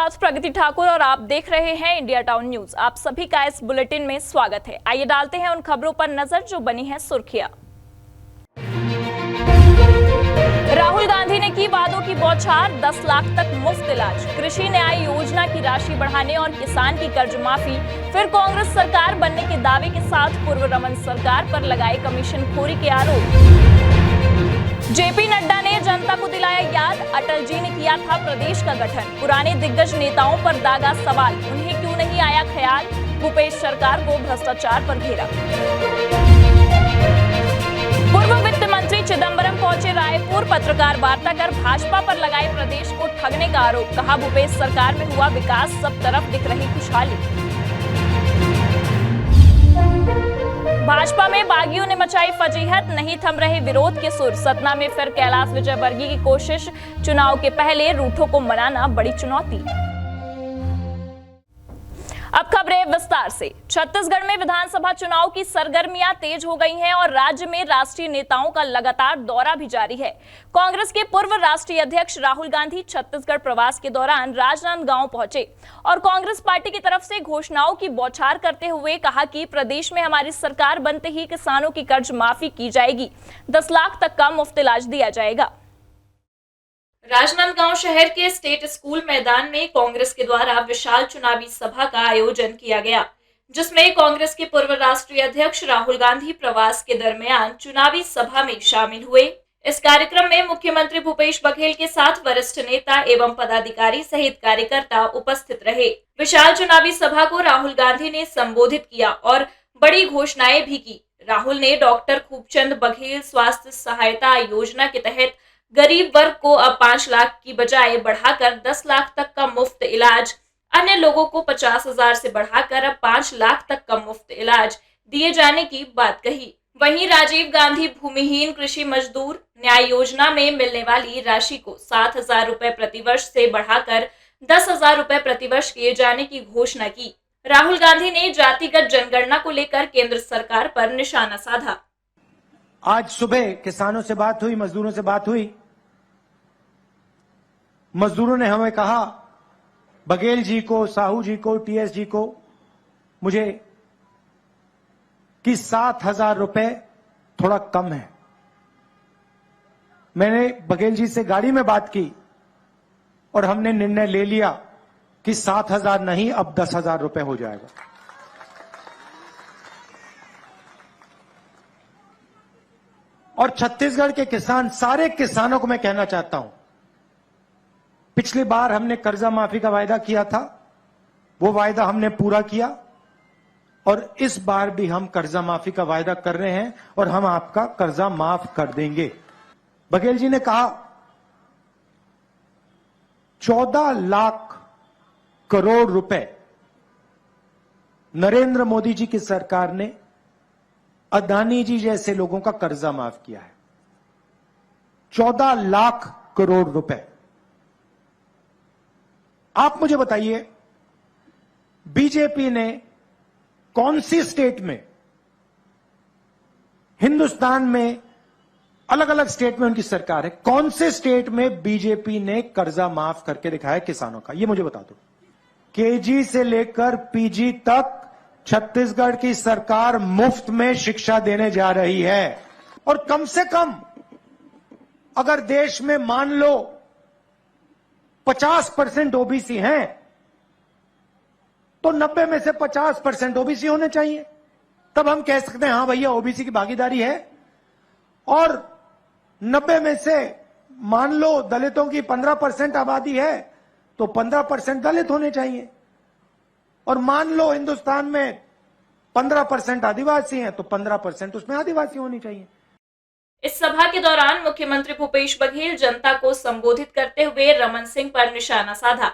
साथ प्रगति ठाकुर और आप देख रहे हैं इंडिया टाउन न्यूज। आप सभी का इस बुलेटिन में स्वागत है। आइए डालते हैं उन खबरों पर नजर जो बनी है सुर्खियां। राहुल गांधी ने की वादों की बौछार, 10 लाख तक मुफ्त इलाज, कृषि न्याय योजना की राशि बढ़ाने और किसान की कर्ज माफी, फिर कांग्रेस सरकार बनने के दावे के साथ पूर्व रमन सरकार पर लगाए कमीशनखोरी के आरोप। जेपी नड्डा ने जनता को दिलाया याद, अटल जी ने किया था प्रदेश का गठन, पुराने दिग्गज नेताओं पर दागा सवाल, उन्हें क्यों नहीं आया ख्याल, भूपेश सरकार को भ्रष्टाचार पर घेरा। पूर्व वित्त मंत्री चिदंबरम पहुंचे रायपुर, पत्रकार वार्ता कर भाजपा पर लगाए प्रदेश को ठगने का आरोप, कहा भूपेश सरकार में हुआ विकास, सब तरफ दिख रही खुशहाली। भाजपा में बागियों ने मचाई फजीहत, नहीं थम रहे विरोध के सुर, सतना में फिर कैलाश विजयवर्गीय की कोशिश, चुनाव के पहले रूठों को मनाना बड़ी चुनौती। अब खबरें विस्तार से। छत्तीसगढ़ में विधानसभा चुनाव की सरगर्मियां तेज हो गई हैं और राज्य में राष्ट्रीय नेताओं का लगातार दौरा भी जारी है। कांग्रेस के पूर्व राष्ट्रीय अध्यक्ष राहुल गांधी छत्तीसगढ़ प्रवास के दौरान राजनांदगांव पहुंचे और कांग्रेस पार्टी की तरफ से घोषणाओं की बौछार करते हुए कहा कि प्रदेश में हमारी सरकार बनते ही किसानों की कर्ज माफी की जाएगी, 10 लाख तक का मुफ्त इलाज दिया जाएगा। राजनांदगांव शहर के स्टेट स्कूल मैदान में कांग्रेस के द्वारा विशाल चुनावी सभा का आयोजन किया गया, जिसमें कांग्रेस के पूर्व राष्ट्रीय अध्यक्ष राहुल गांधी प्रवास के दरमियान चुनावी सभा में शामिल हुए। इस कार्यक्रम में मुख्यमंत्री भूपेश बघेल के साथ वरिष्ठ नेता एवं पदाधिकारी सहित कार्यकर्ता उपस्थित रहे। विशाल चुनावी सभा को राहुल गांधी ने संबोधित किया और बड़ी घोषणाएं भी की। राहुल ने डॉक्टर खूबचंद बघेल स्वास्थ्य सहायता योजना के तहत गरीब वर्ग को अब 5 लाख की बजाय बढ़ाकर 10 लाख तक का मुफ्त इलाज, अन्य लोगों को 50,000 से बढ़ाकर अब 5 लाख तक का मुफ्त इलाज दिए जाने की बात कही। वहीं राजीव गांधी भूमिहीन कृषि मजदूर न्याय योजना में मिलने वाली राशि को 7,000 रुपए प्रतिवर्ष से बढ़ाकर 10,000 रुपए प्रतिवर्ष किए जाने की घोषणा की। राहुल गांधी ने जातिगत जनगणना को लेकर केंद्र सरकार पर निशाना साधा। आज सुबह किसानों से बात हुई, मजदूरों से बात हुई। मजदूरों ने हमें कहा, बघेल जी को, साहू जी को, टीएस जी को, मुझे कि 7,000 रुपए थोड़ा कम है। मैंने बघेल जी से गाड़ी में बात की और हमने निर्णय ले लिया कि 7,000 नहीं, अब 10,000 रुपए हो जाएगा। और छत्तीसगढ़ के किसान, सारे किसानों को मैं कहना चाहता हूं, पिछली बार हमने कर्जा माफी का वायदा किया था, वो वायदा हमने पूरा किया और इस बार भी हम कर्जा माफी का वायदा कर रहे हैं और हम आपका कर्जा माफ कर देंगे। बघेल जी ने कहा 14 लाख करोड़ रुपए नरेंद्र मोदी जी की सरकार ने अदानी जी जैसे लोगों का कर्जा माफ किया है। 14 लाख करोड़ रुपए। आप मुझे बताइए, बीजेपी ने कौन सी स्टेट में, हिंदुस्तान में अलग अलग स्टेट में उनकी सरकार है, कौन से स्टेट में बीजेपी ने कर्जा माफ करके दिखाया किसानों का? ये मुझे बता दो। केजी से लेकर पीजी तक छत्तीसगढ़ की सरकार मुफ्त में शिक्षा देने जा रही है। और कम से कम अगर देश में मान लो 50% ओबीसी हैं, तो 90 में से 50% ओबीसी होने चाहिए। तब हम कह सकते हैं हां भैया ओबीसी की भागीदारी है। और 90 में से मान लो दलितों की 15% आबादी है, तो 15% दलित होने चाहिए। और मान लो हिंदुस्तान में 15% आदिवासी हैं, तो 15% उसमें आदिवासी होनी चाहिए। इस सभा के दौरान मुख्यमंत्री भूपेश बघेल जनता को संबोधित करते हुए रमन सिंह पर निशाना साधा।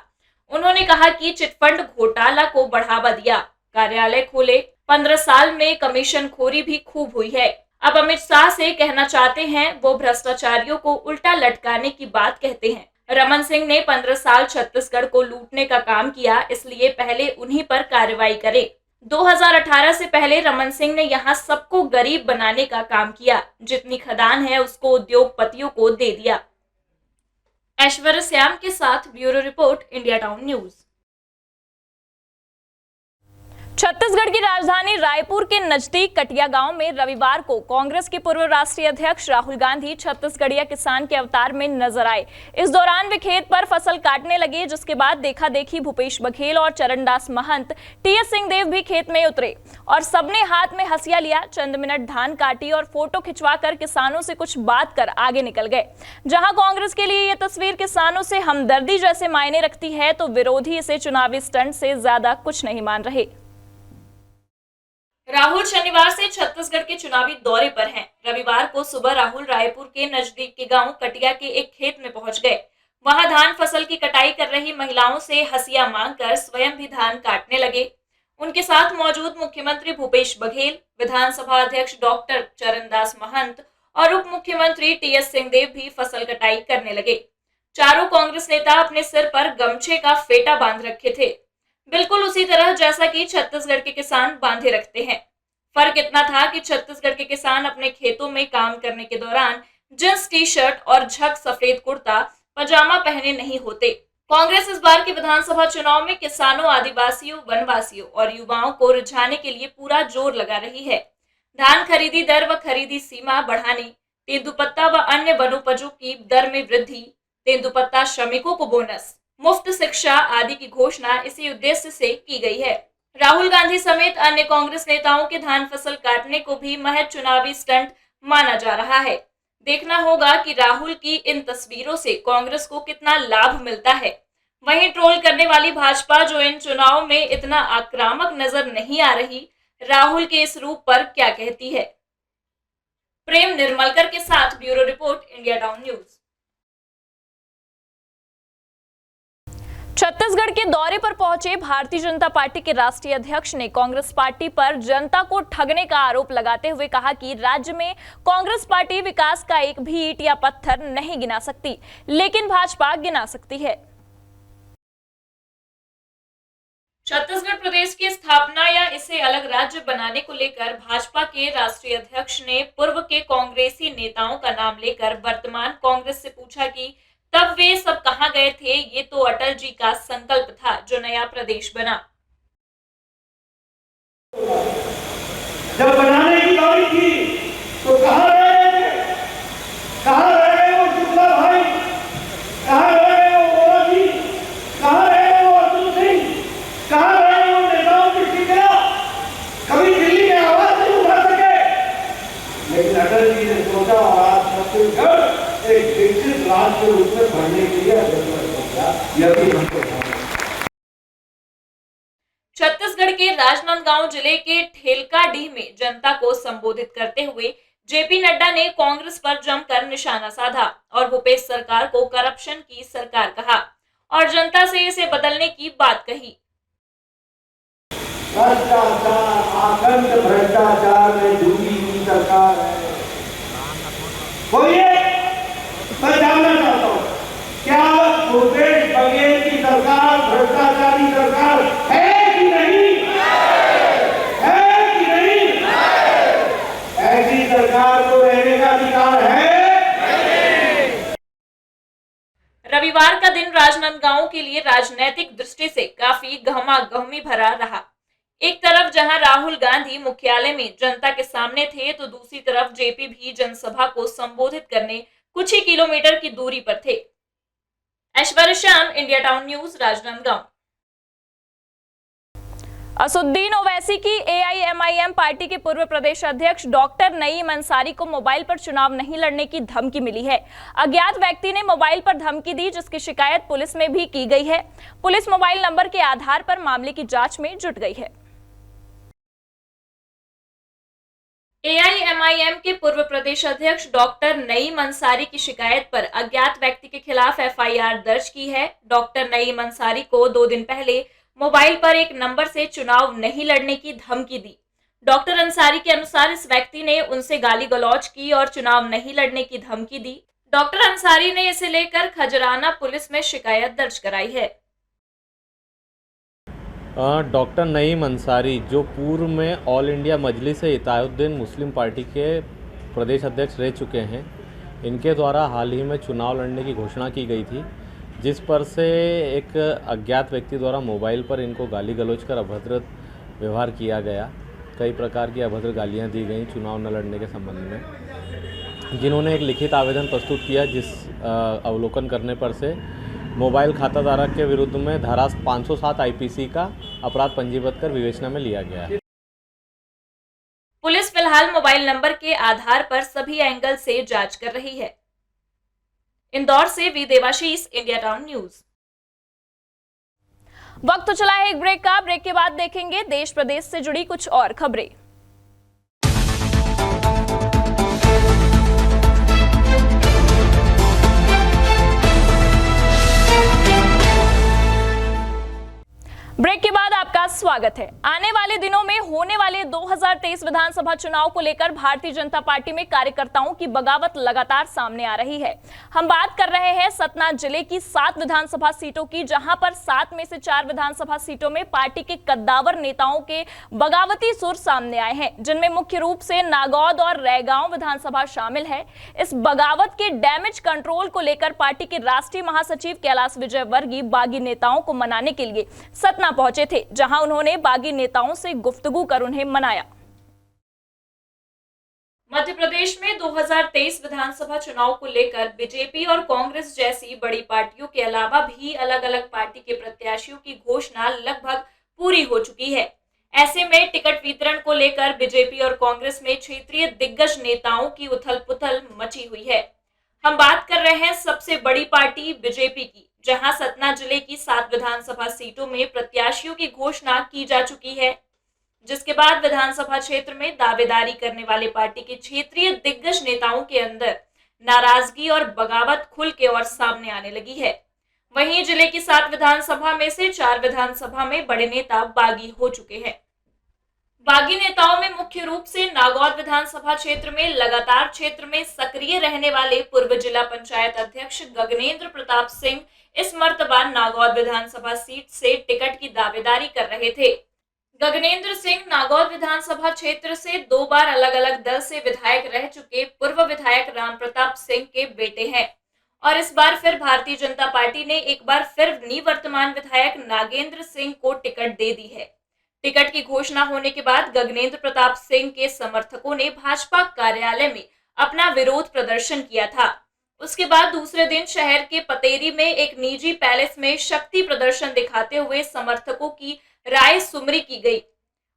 उन्होंने कहा कि चिटफंड घोटाला को बढ़ावा दिया, कार्यालय खोले, 15 साल में कमीशनखोरी भी खूब हुई है। अब अमित शाह से कहना चाहते हैं, वो भ्रष्टाचारियों को उल्टा लटकाने की बात कहते हैं। रमन सिंह ने 15 साल छत्तीसगढ़ को लूटने का काम किया, इसलिए पहले उन्हीं पर कार्रवाई करें। 2018 से पहले रमन सिंह ने यहां सबको गरीब बनाने का काम किया, जितनी खदान है उसको उद्योगपतियों को दे दिया। ऐश्वर्या श्याम के साथ bureau report, India town news. Chhattisgarh की राजधानी रायपुर के नजदीक कटिया गांव में रविवार को कांग्रेस के पूर्व राष्ट्रीय अध्यक्ष राहुल गांधी छत्तीसगढ़िया किसान के अवतार में नजर आए। इस दौरान वे खेत पर फसल काटने लगे, जिसके बाद देखा देखी भूपेश बघेल और चरणदास महंत, टीएस सिंहदेव भी खेत में उतरे और सबने हाथ में हंसिया लिया, चंद मिनट धान काटी और फोटो खिंचवाकर किसानों से कुछ बात कर आगे निकल गए। जहां कांग्रेस के लिए यह तस्वीर किसानों से हमदर्दी जैसे मायने रखती है, तो विरोधी इसे चुनावी स्टंट से ज्यादा कुछ नहीं मान रहे। राहुल शनिवार से छत्तीसगढ़ के चुनावी दौरे पर हैं। रविवार को सुबह राहुल रायपुर के नजदीक के गांव कटिया के एक खेत में पहुंच गए। वहां धान फसल की कटाई कर रही महिलाओं से हंसिया मांगकर स्वयं भी धान काटने लगे। उनके साथ मौजूद मुख्यमंत्री भूपेश बघेल, विधानसभा अध्यक्ष डॉक्टर चरणदास महंत और उप मुख्यमंत्री टीएस सिंहदेव भी फसल कटाई करने लगे। चारों कांग्रेस नेता अपने सिर पर गमछे का फेटा बांध रखे थे, बिल्कुल उसी तरह जैसा कि छत्तीसगढ़ के किसान बांधे रखते हैं। फर्क इतना था कि छत्तीसगढ़ के किसान अपने खेतों में काम करने के दौरान जींस टी शर्ट और झक सफेद कुर्ता पजामा पहने नहीं होते। कांग्रेस इस बार के विधानसभा चुनाव में किसानों, आदिवासियों, वनवासियों और युवाओं को रिझाने के लिए पूरा जोर लगा रही है। धान खरीदी दर व खरीदी सीमा बढ़ाने, तेंदुपत्ता व अन्य वनोपजों की दर में वृद्धि, तेंदुपत्ता श्रमिकों को बोनस, मुफ्त शिक्षा आदि की घोषणा इसी उद्देश्य से की गई है। राहुल गांधी समेत अन्य कांग्रेस नेताओं के धान फसल काटने को भी महज चुनावी स्टंट माना जा रहा है। देखना होगा कि राहुल की इन तस्वीरों से कांग्रेस को कितना लाभ मिलता है। वहीं ट्रोल करने वाली भाजपा, जो इन चुनाव में इतना आक्रामक नजर नहीं आ रही, राहुल के इस रूप पर क्या कहती है। प्रेम निर्मलकर के साथ bureau report, India town news. Chhattisgarh के दौरे पर पहुंचे भारतीय जनता पार्टी के राष्ट्रीय अध्यक्ष ने कांग्रेस पार्टी पर जनता को ठगने का आरोप लगाते हुए कहा कि राज्य में कांग्रेस पार्टी विकास का एक भी ईंट या पत्थर नहीं गिना सकती, लेकिन भाजपा गिना सकती है। छत्तीसगढ़ प्रदेश की स्थापना या इसे अलग राज्य बनाने को लेकर भाजपा के राष्ट्रीय अध्यक्ष ने पूर्व के कांग्रेसी नेताओं का नाम लेकर वर्तमान कांग्रेस से पूछा कि तब वे सब कहां गए थे। ये तो अटल जी का संकल्प था जो नया प्रदेश बना। जब बनाने की बारी थी तो कहां रहे थे? कहां रहे वो शुक्ला भाई? कहां रहे वो मोरा जी? कहां रहे वो अर्जुन सिंह? कहां रहे वो नेताओं की फिक्रा? कभी दिल्ली में आवाज नहीं उठा सके, लेकिन अटल जी ने सोचा और आज छत्तीसगढ़ एक विकसित राज्य के रूप में बढ़ने के लिए छत्तीसगढ़ के राजनांदगांव जिले के ठेलकाडीह में जनता को संबोधित करते हुए जेपी नड्डा ने कांग्रेस पर जमकर निशाना साधा और भूपेश सरकार को करप्शन की सरकार कहा और जनता से इसे बदलने की बात कही। भ्रष्टाचार, आखंड भ्रष्टाचार में डूबी हुई सरकार है। मैं जानना चाहता हूँ, क्या भूपेश बघेल की सरकार भ्रष्टाचारी सरकार है कि नहीं? है कि नहीं? ऐसी सरकार को रहने का अधिकार है? रविवार का दिन राजनांदगांव के लिए राजनीतिक दृष्टि से काफी गहमा-गहमी भरा रहा। एक तरफ जहां राहुल गांधी मुख्यालय में जनता के सामने थे, तो दूसरी तरफ जेपी भी जनसभा को संबोधित करने कुछ ही किलोमीटर की दूरी पर थे। Aishwarya Shyam, India town news, Rajnandgaon. Asaduddin Owaisi की एआईएमआईएम पार्टी के पूर्व प्रदेश अध्यक्ष डॉक्टर नईम अंसारी को मोबाइल पर चुनाव नहीं लड़ने की धमकी मिली है। अज्ञात व्यक्ति ने मोबाइल पर धमकी दी, जिसकी शिकायत पुलिस में भी की गई है। पुलिस मोबाइल नंबर के आधार पर मामले की जांच में जुट गई है। एआईएमआईएम के पूर्व प्रदेश अध्यक्ष डॉक्टर नईम अंसारी की शिकायत पर अज्ञात व्यक्ति के खिलाफ एफआईआर दर्ज की है। डॉक्टर नईम अंसारी को 2 दिन पहले मोबाइल पर एक नंबर से चुनाव नहीं लड़ने की धमकी दी। डॉक्टर अंसारी के अनुसार इस व्यक्ति ने उनसे गाली गलौज की और चुनाव नहीं लड़ने की धमकी दी। डॉक्टर अंसारी ने इसे लेकर खजराना पुलिस में शिकायत दर्ज कराई है। डॉक्टर नईम अंसारी, जो पूर्व में ऑल इंडिया मजलिस-ए-इत्तेहादुद्दीन मुस्लिम पार्टी के प्रदेश अध्यक्ष रह चुके हैं, इनके द्वारा हाल ही में चुनाव लड़ने की घोषणा की गई थी, जिस पर से एक अज्ञात व्यक्ति द्वारा मोबाइल पर इनको गाली गलौज कर अभद्र व्यवहार किया गया। कई प्रकार की अभद्र गालियां दी गई चुनाव न लड़ने के संबंध में, जिन्होंने एक लिखित आवेदन प्रस्तुत किया, जिस अवलोकन करने पर से मोबाइल खाता धारक के विरुद्ध में धारा 507 आईपीसी का अपराध पंजीबद्ध कर विवेचना में लिया गया है। पुलिस फिलहाल मोबाइल नंबर के आधार पर सभी एंगल से जांच कर रही है। इंदौर से V Devashish, India town news. वक्त तो चला है एक ब्रेक का। ब्रेक के बाद देखेंगे देश प्रदेश से जुड़ी कुछ और खबरें। ब्रेक के बाद आपका स्वागत है। आने वाले दिनों में होने वाले 2023 विधानसभा चुनाव को लेकर भारतीय जनता पार्टी में कार्यकर्ताओं की बगावत लगातार सामने आ रही है। हम बात कर रहे हैं सतना जिले की 7 विधानसभा सीटों की, जहां पर 7 में से 4 विधानसभा सीटों में पार्टी के कद्दावर नेताओं के बगावती सुर सामने आए हैं, जिनमें मुख्य रूप से नागौद और रैगांव विधानसभा शामिल है। इस बगावत के डैमेज कंट्रोल को लेकर पार्टी के राष्ट्रीय महासचिव कैलाश विजयवर्गीय बागी नेताओं को मनाने के लिए सतना पहुंचे थे, जहां उन्होंने बागी नेताओं से गुफ्तगू कर उन्हें मनाया। मध्य प्रदेश में 2023 विधानसभा चुनाव को लेकर बीजेपी और कांग्रेस जैसी बड़ी पार्टियों के अलावा भी अलग अलग पार्टी के प्रत्याशियों की घोषणा लगभग पूरी हो चुकी है। ऐसे में टिकट वितरण को लेकर बीजेपी और कांग्रेस में क्षेत्रीय दिग्गज नेताओं की उथल-पुथल मची हुई है। हम बात कर रहे हैं सबसे बड़ी पार्टी बीजेपी की, जहां सतना जिले की 7 विधानसभा सीटों में प्रत्याशियों की घोषणा की जा चुकी है, जिसके बाद विधानसभा क्षेत्र में दावेदारी करने वाले पार्टी के क्षेत्रीय दिग्गज नेताओं के अंदर नाराजगी और बगावत खुल के और सामने आने लगी है। वहीं जिले की 7 विधानसभा में से 4 विधानसभा में बड़े नेता बागी हो चुके हैं। बागी नेताओं में मुख्य रूप से नागौद विधानसभा क्षेत्र में लगातार क्षेत्र में सक्रिय रहने वाले पूर्व जिला पंचायत अध्यक्ष गगनेंद्र प्रताप सिंह इस मर्तबा नागौद विधानसभा सीट से टिकट की दावेदारी कर रहे थे। गगनेंद्र सिंह नागौद विधानसभा क्षेत्र से 2 बार अलग अलग दल से विधायक रह चुके पूर्व विधायक राम प्रताप सिंह के बेटे हैं और इस बार फिर भारतीय जनता पार्टी ने एक बार फिर निवर्तमान विधायक नागेंद्र सिंह को टिकट दे दी है। टिकट की घोषणा होने के बाद गगनेंद्र प्रताप सिंह के समर्थकों ने भाजपा कार्यालय में अपना विरोध प्रदर्शन किया था। उसके बाद दूसरे दिन शहर के पतेरी में एक निजी पैलेस में शक्ति प्रदर्शन दिखाते हुए समर्थकों की राय सुमरी की गई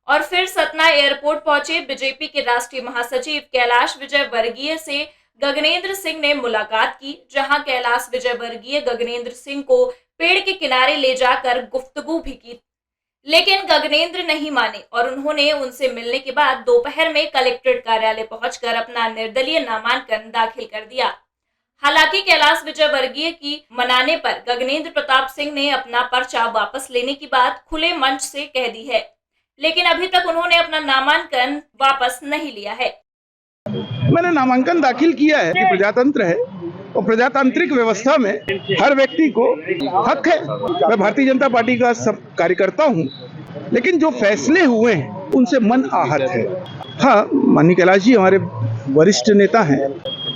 और फिर सतना एयरपोर्ट पहुंचे बीजेपी के राष्ट्रीय महासचिव कैलाश विजयवर्गीय से गगनेंद्र सिंह ने मुलाकात की, जहां कैलाश विजयवर्गीय गगनेंद्र सिंह को पेड़ के किनारे ले जाकर गुफ्तगू भी की, लेकिन गगनेंद्र नहीं माने और उन्होंने उनसे मिलने के बाद दोपहर में कलेक्ट्रेट कार्यालय पहुंचकर अपना निर्दलीय नामांकन दाखिल कर दिया। हालांकि कैलाश विजयवर्गीय की मनाने पर गगनेंद्र प्रताप सिंह ने अपना पर्चा वापस लेने की बात खुले मंच से कह दी है, लेकिन अभी तक उन्होंने अपना नामांकन वापस नहीं लिया है। मैंने नामांकन दाखिल किया है कि प्रजातंत्र है और प्रजातांत्रिक व्यवस्था में हर व्यक्ति को हक है। मैं भारतीय जनता पार्टी का सब कार्यकर्ता हूं, लेकिन जो फैसले हुए हैं उनसे मन आहत है। हाँ, माननीय कैलाश जी हमारे वरिष्ठ नेता हैं,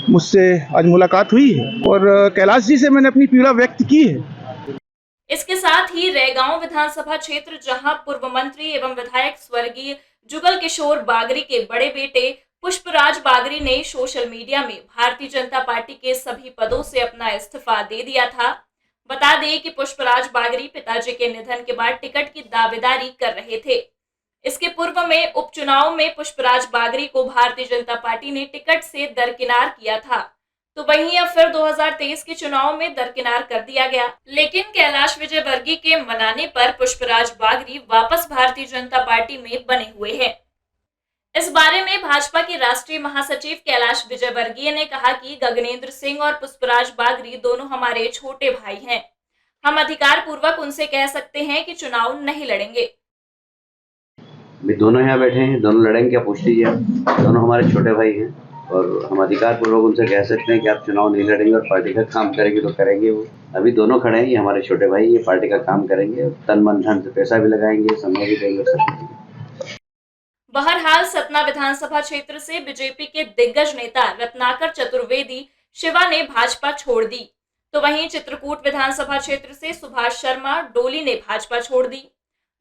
मुझसे आज मुलाकात हुई है और कैलाश जी से मैंने अपनी पीड़ा व्यक्त की है। इसके साथ ही रैगांव विधानसभा क्षेत्र, जहां पूर्व मंत्री एवं विधायक स्वर्गीय जुगल किशोर बागरी के बड़े बेटे पुष्पराज बागरी ने सोशल मीडिया में भारतीय जनता पार्टी के सभी पदों से अपना इस्तीफा दे दिया था। बता दें कि पुष्पराज बागरी पिताजी के निधन के बाद टिकट की दावेदारी कर रहे थे। इसके पूर्व में उपचुनाव में पुष्पराज बागरी को भारतीय जनता पार्टी ने टिकट से दरकिनार किया था, तो वहीं अब फिर 2023 के चुनाव में दरकिनार कर दिया गया, लेकिन कैलाश विजयवर्गीय के मनाने पर पुष्पराज बागरी वापस भारतीय जनता पार्टी में बने हुए हैं। इस बारे में भाजपा के राष्ट्रीय महासचिव कैलाश विजयवर्गीय ने कहा कि गगनेंद्र सिंह और पुष्पराज बागरी दोनों हमारे छोटे भाई हैं। हम अधिकार पूर्वक उनसे कह सकते हैं कि चुनाव नहीं लड़ेंगे। भी दोनों यहाँ बैठे हैं, दोनों लड़ेंगे क्या पूछ लीजिए। दोनों हमारे छोटे भाई हैं और हम अधिकार पूर्वक उनसे कह सकते हैं कि आप चुनाव नहीं लड़ेंगे और पार्टी का काम करेंगे तो करेंगे। वो अभी दोनों खड़े हैं, ये हमारे छोटे भाई, ये पार्टी का काम करेंगे, तन मन धन से पैसा भी लगाएंगे, समय भी देंगे, सब। बहरहाल सतना विधानसभा क्षेत्र से बीजेपी के दिग्गज नेता रत्नाकर चतुर्वेदी शिवा ने भाजपा छोड़ दी, तो वहीं चित्रकूट विधानसभा क्षेत्र से सुभाष शर्मा डोली ने भाजपा छोड़ दी।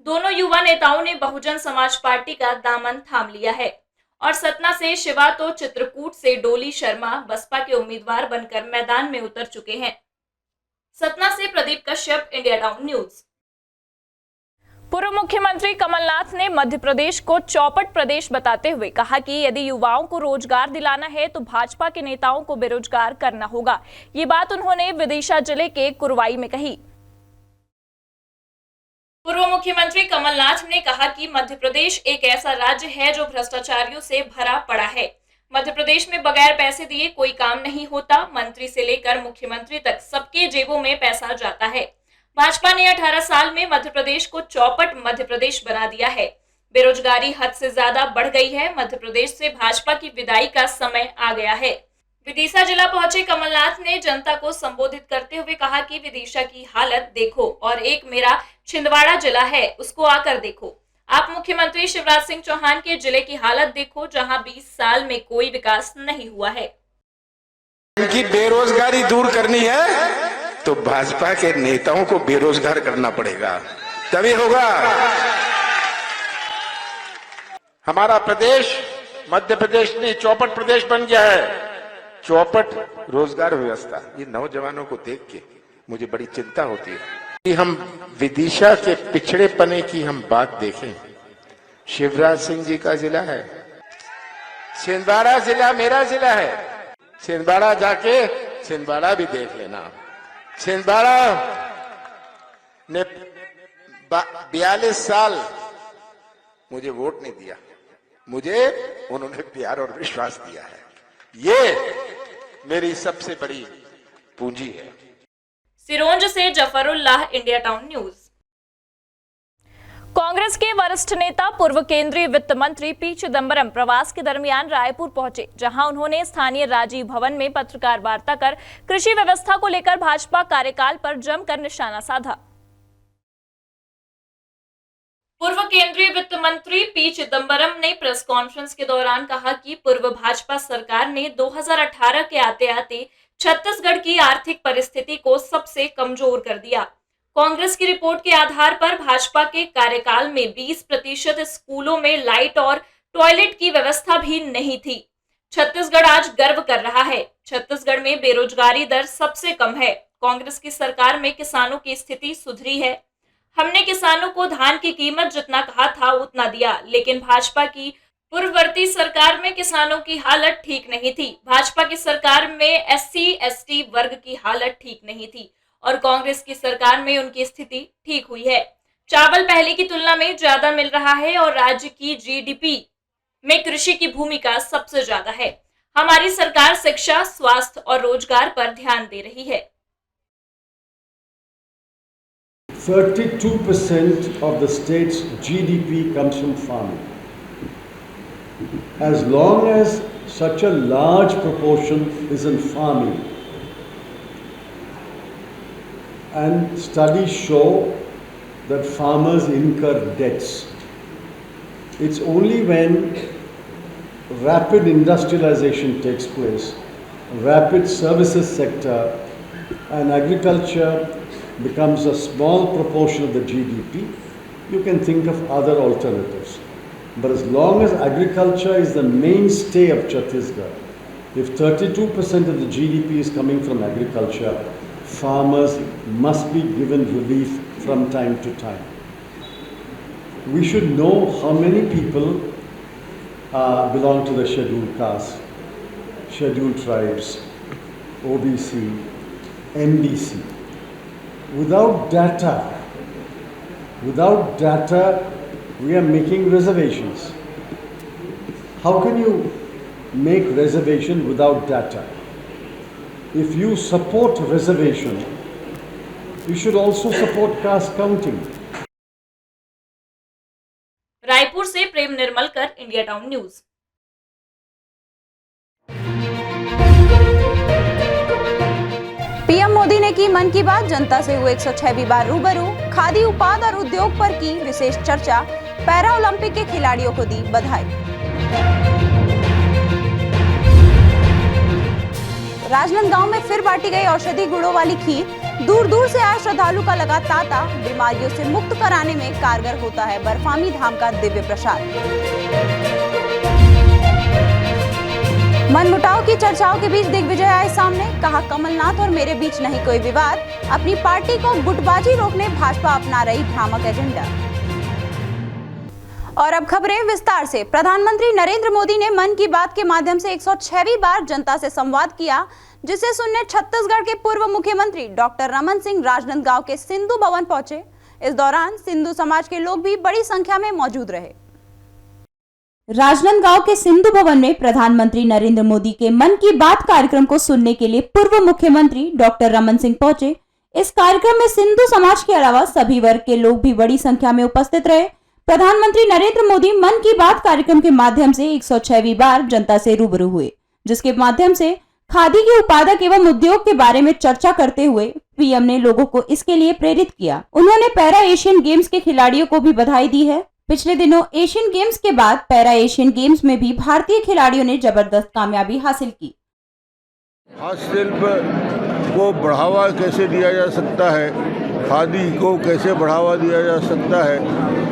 दोनों युवा नेताओं ने बहुजन समाज पार्टी का दामन थाम लिया है और सतना से शिवा तो चित्रकूट से डोली शर्मा बसपा के उम्मीदवार बनकर मैदान में उतर चुके हैं। सतना से Pradeep Kashyap, India town news. पूर्व मुख्यमंत्री कमलनाथ ने मध्य प्रदेश को चौपट प्रदेश बताते हुए कहा कि यदि युवाओं को रोजगार दिलाना है तो भाजपा के नेताओं को बेरोजगार करना होगा। ये बात उन्होंने विदिशा जिले के कुरवाई में कही। पूर्व मुख्यमंत्री कमलनाथ ने कहा कि मध्य प्रदेश एक ऐसा राज्य है जो भ्रष्टाचारियों से भरा पड़ा है। मध्य प्रदेश में बगैर पैसे दिए कोई काम नहीं होता। मंत्री से लेकर मुख्यमंत्री तक सबके जेबों में पैसा जाता है। भाजपा ने 18 साल में मध्य प्रदेश को चौपट मध्य प्रदेश बना दिया है। बेरोजगारी हद से ज्यादा बढ़ गई है। मध्य प्रदेश से भाजपा की विदाई का समय आ गया है। विदिशा जिला पहुंचे कमलनाथ ने जनता को संबोधित करते हुए कहा कि विदिशा की हालत देखो और एक मेरा छिंदवाड़ा जिला है, उसको आकर देखो। आप मुख्यमंत्री शिवराज सिंह चौहान के जिले की हालत देखो, जहां 20 साल में कोई विकास नहीं हुआ है। इनकी बेरोजगारी दूर करनी है तो भाजपा के नेताओं को बेरोजगार करना पड़ेगा, तभी होगा। हमारा प्रदेश मध्य प्रदेश नहीं चौपट प्रदेश बन गया है। चौपट रोजगार व्यवस्था, ये नौजवानों को देख के मुझे बड़ी चिंता होती है कि हम विदिशा के पिछड़ेपने की हम बात देखें। शिवराज सिंह जी का जिला है, छिंदवाड़ा जिला मेरा जिला है। छिंदवाड़ा जाके छिंदवाड़ा भी देख लेना। छिंदवाड़ा ने 42 साल मुझे वोट नहीं दिया, मुझे उन्होंने प्यार और विश्वास दिया है। ये मेरी सबसे बड़ी पूंजी है। सिरोंज से Zafrullah, India town news. Congress के वरिष्ठ नेता पूर्व केंद्रीय वित्त मंत्री पी चिदंबरम प्रवास के दरमियान रायपुर पहुंचे, जहां उन्होंने स्थानीय राजीव भवन में पत्रकार वार्ता कर कृषि व्यवस्था को लेकर भाजपा कार्यकाल पर जमकर निशाना साधा। पूर्व केंद्रीय वित्त मंत्री पी चिदंबरम ने प्रेस कॉन्फ्रेंस के दौरान कहा कि पूर्व भाजपा सरकार ने 2018 के आते आते छत्तीसगढ़ की आर्थिक परिस्थिति को सबसे कमजोर कर दिया। कांग्रेस की रिपोर्ट के आधार पर भाजपा के कार्यकाल में 20% स्कूलों में लाइट और टॉयलेट की व्यवस्था भी नहीं थी। छत्तीसगढ़ आज गर्व कर रहा है। छत्तीसगढ़ में बेरोजगारी दर सबसे कम है। कांग्रेस की सरकार में किसानों की स्थिति सुधरी है। हमने किसानों को धान की कीमत जितना कहा था उतना दिया, लेकिन भाजपा की पूर्ववर्ती सरकार में किसानों की हालत ठीक नहीं थी। भाजपा की सरकार में SC/ST वर्ग की हालत ठीक नहीं थी और कांग्रेस की सरकार में उनकी स्थिति ठीक हुई है। चावल पहले की तुलना में ज्यादा मिल रहा है और राज्य की GDP में कृषि की भूमिका सबसे ज्यादा है। हमारी सरकार शिक्षा, स्वास्थ्य और रोजगार पर ध्यान दे रही है। 32% of the state's GDP comes from farming. As long as such a large proportion is in farming, and studies show that farmers incur debts, it's only when rapid industrialization takes place, rapid services sector and agriculture becomes a small proportion of the GDP, you can think of other alternatives. But as long as agriculture is the mainstay of Chhattisgarh, if 32% of the GDP is coming from agriculture, farmers must be given relief from time to time. We should know how many people belong to the scheduled caste, scheduled tribes, OBC, MBC. Without data, we are making reservations. How can you make reservation without data? If you support reservation, you should also support caste counting. Raipur से Prem Nirmalkar, India town news. PM Modi ने की मन की बात, जनता से हुए 106वीं बार रूबरू। खादी उत्पाद और उद्योग पर की विशेष चर्चा। पैरा ओलंपिक के खिलाड़ियों को दी बधाई। राजनांदगांव में फिर बांटी गई औषधि गुणों वाली खीर। दूर दूर से आए श्रद्धालु का लगा तांता। बीमारियों से मुक्त कराने में कारगर होता है बर्फानी धाम का दिव्य प्रसाद। मनमुटाव की चर्चाओं के बीच दिग्विजय आए सामने। कहा, कमलनाथ और मेरे बीच नहीं कोई विवाद। अपनी पार्टी को गुटबाजी रोकने भाजपा अपना रही भ्रामक एजेंडा। और अब खबरें विस्तार से। प्रधानमंत्री नरेंद्र मोदी ने मन की बात के माध्यम से 106वीं बार जनता से संवाद किया, जिसे सुनने छत्तीसगढ़ के पूर्व मुख्यमंत्री डॉक्टर रमन सिंह राजनांदगांव के सिंधु भवन पहुंचे। इस दौरान सिंधु समाज के लोग भी बड़ी संख्या में मौजूद रहे। राजनांदगांव के सिंधु भवन में प्रधानमंत्री नरेंद्र मोदी के मन की बात कार्यक्रम को सुनने के लिए पूर्व मुख्यमंत्री डॉक्टर रमन सिंह पहुंचे। इस कार्यक्रम में सिंधु समाज के अलावा सभी वर्ग के लोग भी बड़ी संख्या में उपस्थित रहे। प्रधानमंत्री नरेंद्र मोदी मन की बात कार्यक्रम के माध्यम से 106वीं बार जनता से रूबरू हुए, जिसके माध्यम से खादी के उत्पादक एवं उद्योग के बारे में चर्चा करते हुए पीएम ने लोगों को इसके लिए प्रेरित किया। उन्होंने पैरा एशियन गेम्स के खिलाड़ियों को भी बधाई दी है। पिछले दिनों एशियन गेम्स के बाद पैरा एशियन गेम्स में भी भारतीय खिलाड़ियों ने जबरदस्त कामयाबी हासिल की। हस्तशिल्प को बढ़ावा कैसे दिया जा सकता है, खादी को कैसे बढ़ावा दिया जा सकता है,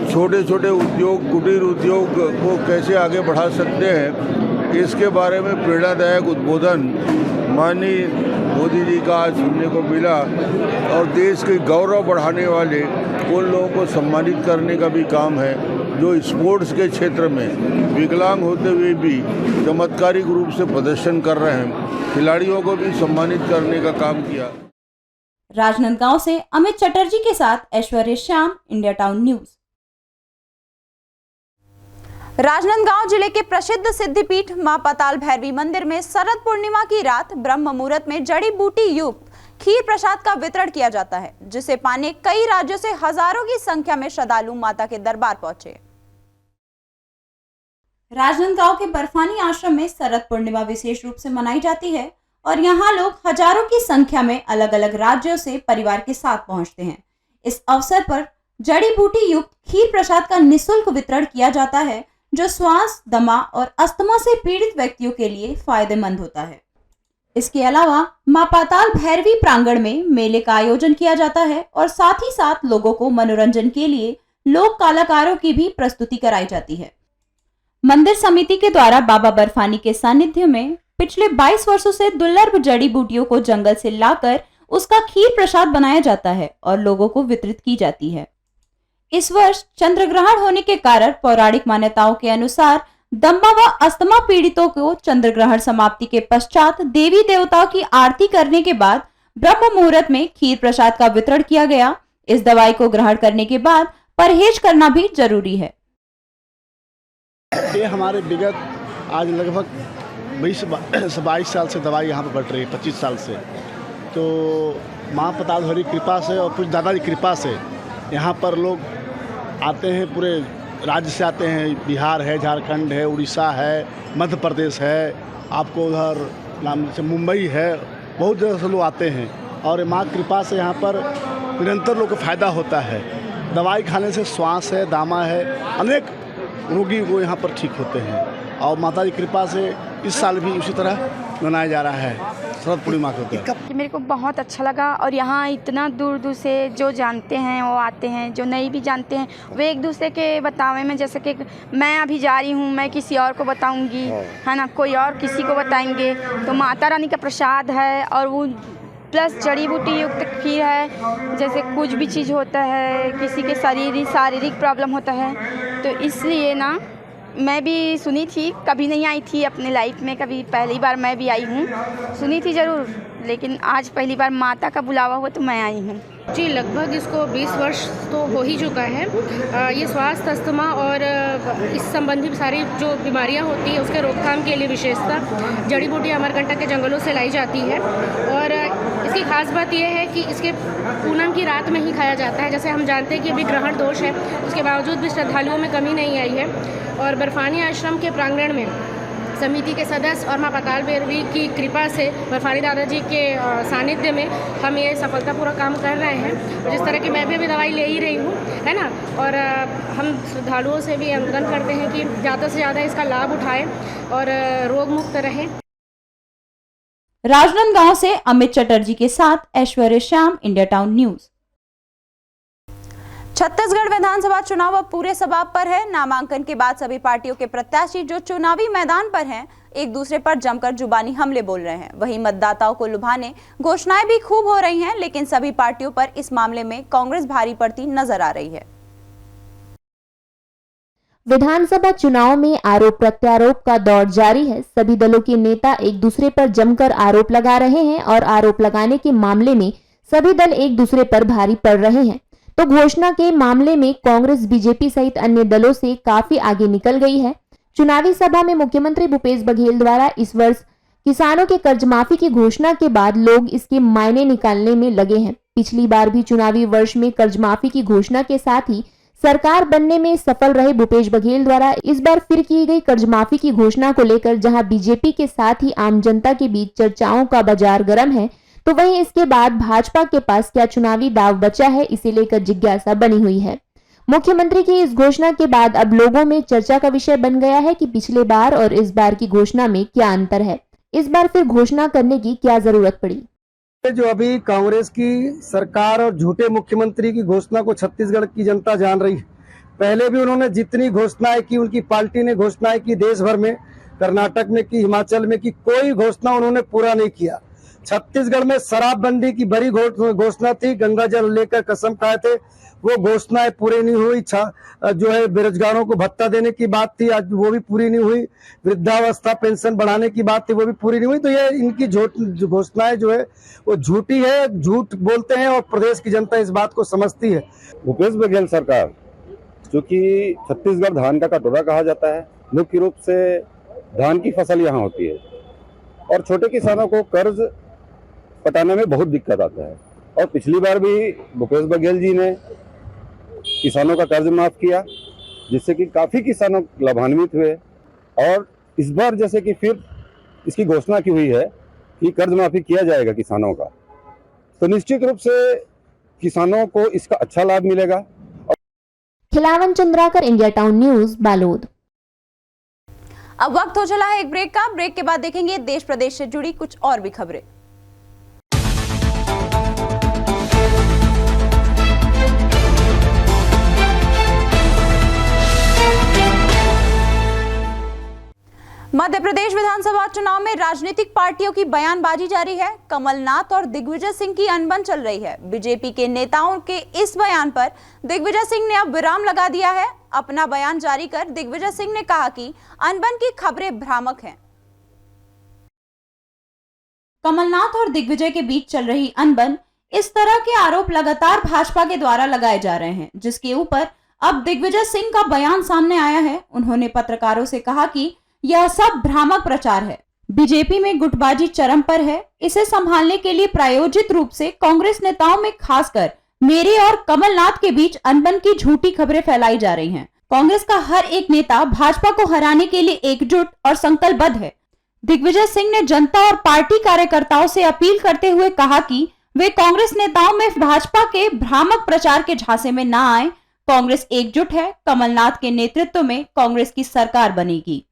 छोटे छोटे उद्योग, कुटीर उद्योग को कैसे आगे बढ़ा सकते हैं, इसके बारे में प्रेरणादायक उद्बोधन माननीय मोदी जी का आज सुनने को मिला। और देश के गौरव बढ़ाने वाले उन लोगों को सम्मानित करने का भी काम है जो स्पोर्ट्स के क्षेत्र में विकलांग होते हुए भी चमत्कारिक रूप से प्रदर्शन कर रहे हैं। खिलाड़ियों को भी सम्मानित करने का काम किया। राजनांदगांव से अमित चटर्जी के साथ Aishwarya Shyam, India town news. Rajnandgaon जिले के प्रसिद्ध सिद्धिपीठ मां पाताल भैरवी मंदिर में शरद पूर्णिमा की रात ब्रह्म मुहूर्त में जड़ी बूटी युक्त खीर प्रसाद का वितरण किया जाता है, जिसे पाने कई राज्यों से हजारों की संख्या में श्रद्धालु माता के दरबार पहुंचे। राजनांदगांव के बर्फानी आश्रम में शरद पूर्णिमा विशेष रूप से मनाई जाती है और यहाँ लोग हजारों की संख्या में अलग अलग राज्यों से परिवार के साथ पहुंचते हैं। इस अवसर पर जड़ी बूटी युक्त खीर प्रसाद का निःशुल्क वितरण किया जाता है, जो श्वास, दमा और अस्थमा से पीड़ित व्यक्तियों के लिए फायदेमंद होता है। इसके अलावा मां पाताल भैरवी प्रांगण में मेले का आयोजन किया जाता है और साथ ही साथ लोगों को मनोरंजन के लिए लोक कलाकारों की भी प्रस्तुति कराई जाती है। मंदिर समिति के द्वारा बाबा बर्फानी के सानिध्य में पिछले 22 वर्षों से दुर्लभ जड़ी बूटियों को जंगल से लाकर उसका खीर प्रसाद बनाया जाता है और लोगों को वितरित की जाती है। इस वर्ष चंद्र ग्रहण होने के कारण पौराणिक मान्यताओं के अनुसार दम्मा व अस्थमा पीड़ितों को चंद्र ग्रहण समाप्ति के पश्चात देवी देवताओं की आरती करने के बाद ब्रह्म मुहूर्त में खीर प्रसाद का वितरण किया गया। इस दवाई को ग्रहण करने के बाद परहेज करना भी जरूरी है। ये हमारे विगत आज लगभग 22 साल से दवाई यहाँ पर बढ़ रही है, 25 साल से। तो माँ पाताल भैरवी कृपा से और कुछ दादाजी कृपा से यहाँ पर लोग आते हैं, पूरे राज्य से आते हैं। बिहार है, झारखंड है, उड़ीसा है, मध्य प्रदेश है, आपको उधर नाम से मुंबई है, बहुत जगह से लोग आते हैं। और माँ कृपा से यहाँ पर निरंतर लोग को फायदा होता है। दवाई खाने से श्वास है, दामा है, अनेक रोगी वो यहाँ पर ठीक होते हैं। और माता जी कृपा से इस साल भी उसी तरह मनाया जा रहा है शरद पूर्णिमा को। मेरे को बहुत अच्छा लगा और यहाँ इतना दूर दूर से जो जानते हैं वो आते हैं, जो नहीं भी जानते हैं वो एक दूसरे के बतावे में, जैसे कि मैं अभी जा रही हूँ, मैं किसी और को बताऊँगी, है ना, कोई और किसी को बताएंगे। तो माता रानी का प्रसाद है और वो प्लस जड़ी बूटी युक्त खीर है। जैसे कुछ भी चीज़ होता है, किसी के शारीरिक प्रॉब्लम होता है, तो इसलिए ना मैं भी सुनी थी, कभी नहीं आई थी अपने लाइफ में, कभी पहली बार मैं भी आई हूँ। सुनी थी ज़रूर, लेकिन आज पहली बार माता का बुलावा हुआ तो मैं आई हूँ। जी, लगभग इसको 20 वर्ष तो हो ही चुका है। ये स्वास्थ्य, अस्थमा और इस संबंधी सारी जो बीमारियां होती है उसके रोकथाम के लिए विशेषता जड़ी बूटी अमरकंटक के जंगलों से लाई जाती है। और इसकी खास बात यह है कि इसके पूनम की रात में ही खाया जाता है। जैसे हम जानते हैं कि अभी ग्रहण दोष है, उसके बावजूद भी श्रद्धालुओं में कमी नहीं आई है। और बर्फानी आश्रम के प्रांगण में समिति के सदस्य और माँ पाताल भैरवी की कृपा से बर्फानी दादाजी के सानिध्य में हम ये सफलतापूर्वक काम कर रहे हैं। जिस तरह की मैं भी अभी दवाई ले ही रही हूँ, है ना, और हम श्रद्धालुओं से भी आवेदन करते हैं कि ज़्यादा से ज़्यादा इसका लाभ उठाएं और रोग मुक्त रहें। राजनांदगांव से अमित चटर्जी के साथ Aishwarya Shyam, India town news. Chhattisgarh विधानसभा चुनाव अब पूरे सबाब पर है। नामांकन के बाद सभी पार्टियों के प्रत्याशी जो चुनावी मैदान पर हैं, एक दूसरे पर जमकर जुबानी हमले बोल रहे हैं। वहीं मतदाताओं को लुभाने घोषणाएं भी खूब हो रही हैं, लेकिन सभी पार्टियों पर इस मामले में कांग्रेस भारी पड़ती नजर आ रही है। विधानसभा चुनाव में आरोप प्रत्यारोप का दौर जारी है। सभी दलों के नेता एक दूसरे पर जमकर आरोप लगा रहे हैं और आरोप लगाने के मामले में सभी दल एक दूसरे पर भारी पड़ रहे हैं। तो घोषणा के मामले में कांग्रेस, बीजेपी सहित अन्य दलों से काफी आगे निकल गई है। चुनावी सभा में मुख्यमंत्री भूपेश बघेल द्वारा इस वर्ष किसानों के कर्ज माफी की घोषणा के बाद लोग इसके मायने निकालने में लगे हैं। पिछली बार भी चुनावी वर्ष में कर्ज माफी की घोषणा के साथ ही सरकार बनने में सफल रहे भूपेश बघेल द्वारा इस बार फिर की गई कर्ज माफी की घोषणा को लेकर जहां बीजेपी के साथ ही आम जनता के बीच चर्चाओं का बाजार गर्म है, तो वहीं इसके बाद भाजपा के पास क्या चुनावी दाव बचा है, इसे लेकर जिज्ञासा बनी हुई है। मुख्यमंत्री की इस घोषणा के बाद अब लोगों में चर्चा का विषय बन गया है कि पिछले बार और इस बार की घोषणा में क्या अंतर है, इस बार फिर घोषणा करने की क्या जरूरत पड़ी। जो अभी कांग्रेस की सरकार और झूठे मुख्यमंत्री की घोषणा को छत्तीसगढ़ की जनता जान रही है। पहले भी उन्होंने जितनी घोषणाएं की, उनकी पार्टी ने घोषणाएं की देश भर में, कर्नाटक में की, हिमाचल में की, कोई घोषणा उन्होंने पूरा नहीं किया। छत्तीसगढ़ में शराबबंदी की बड़ी घोषणा थी, गंगा जल लेकर कसम खाए थे, वो घोषणाएं पूरी नहीं हुई। जो है बेरोजगारों को भत्ता देने की बात थी, आज वो भी पूरी नहीं हुई। वृद्धावस्था पेंशन बढ़ाने की बात थी, वो भी पूरी नहीं हुई। तो ये इनकी घोषणाएं जो है वो झूठी है, झूठ बोलते हैं और प्रदेश की जनता इस बात को समझती है। भूपेश बघेल सरकार, जो कि छत्तीसगढ़ धान का कटोरा कहा जाता है, मुख्य रूप से धान की फसल यहाँ होती है और छोटे किसानों को कर्ज पटाने में बहुत दिक्कत आता है। और पिछली बार भी भूपेश बघेल जी ने किसानों का कर्ज माफ किया, जिससे कि काफी किसानों लाभान्वित हुए। और इस बार जैसे कि फिर इसकी घोषणा की हुई है कि कर्ज माफी किया जाएगा किसानों का, तो निश्चित रूप से किसानों को इसका अच्छा लाभ मिलेगा। Khilawan Chandrakar, India town news, Balod. अब वक्त हो चला है एक ब्रेक का। ब्रेक के बाद देखेंगे देश प्रदेश से जुड़ी कुछ और भी खबरें। मध्य प्रदेश विधानसभा चुनाव में राजनीतिक पार्टियों की बयानबाजी जारी है। कमलनाथ और दिग्विजय सिंह की अनबन चल रही है। बीजेपी के नेताओं के इस बयान पर दिग्विजय सिंह ने अब विराम लगा दिया है। अपना बयान जारी कर दिग्विजय सिंह ने कहा कि अनबन की खबरें भ्रामक हैं। कमलनाथ और दिग्विजय के बीच चल रही अनबन, इस तरह के आरोप लगातार भाजपा के द्वारा लगाए जा रहे हैं, जिसके ऊपर अब दिग्विजय सिंह का बयान सामने आया है। उन्होंने पत्रकारों से कहा कि यह सब भ्रामक प्रचार है। बीजेपी में गुटबाजी चरम पर है। इसे संभालने के लिए प्रायोजित रूप से कांग्रेस नेताओं में खासकर मेरे और कमलनाथ के बीच अनबन की झूठी खबरें फैलाई जा रही हैं। कांग्रेस का हर एक नेता भाजपा को हराने के लिए एकजुट और संकल्पबद्ध है। दिग्विजय सिंह ने जनता और पार्टी कार्यकर्ताओं से अपील करते हुए कहा कि वे कांग्रेस नेताओं में भाजपा के भ्रामक प्रचार के झांसे में न आए। कांग्रेस एकजुट है। कमलनाथ के नेतृत्व में कांग्रेस की सरकार बनेगी।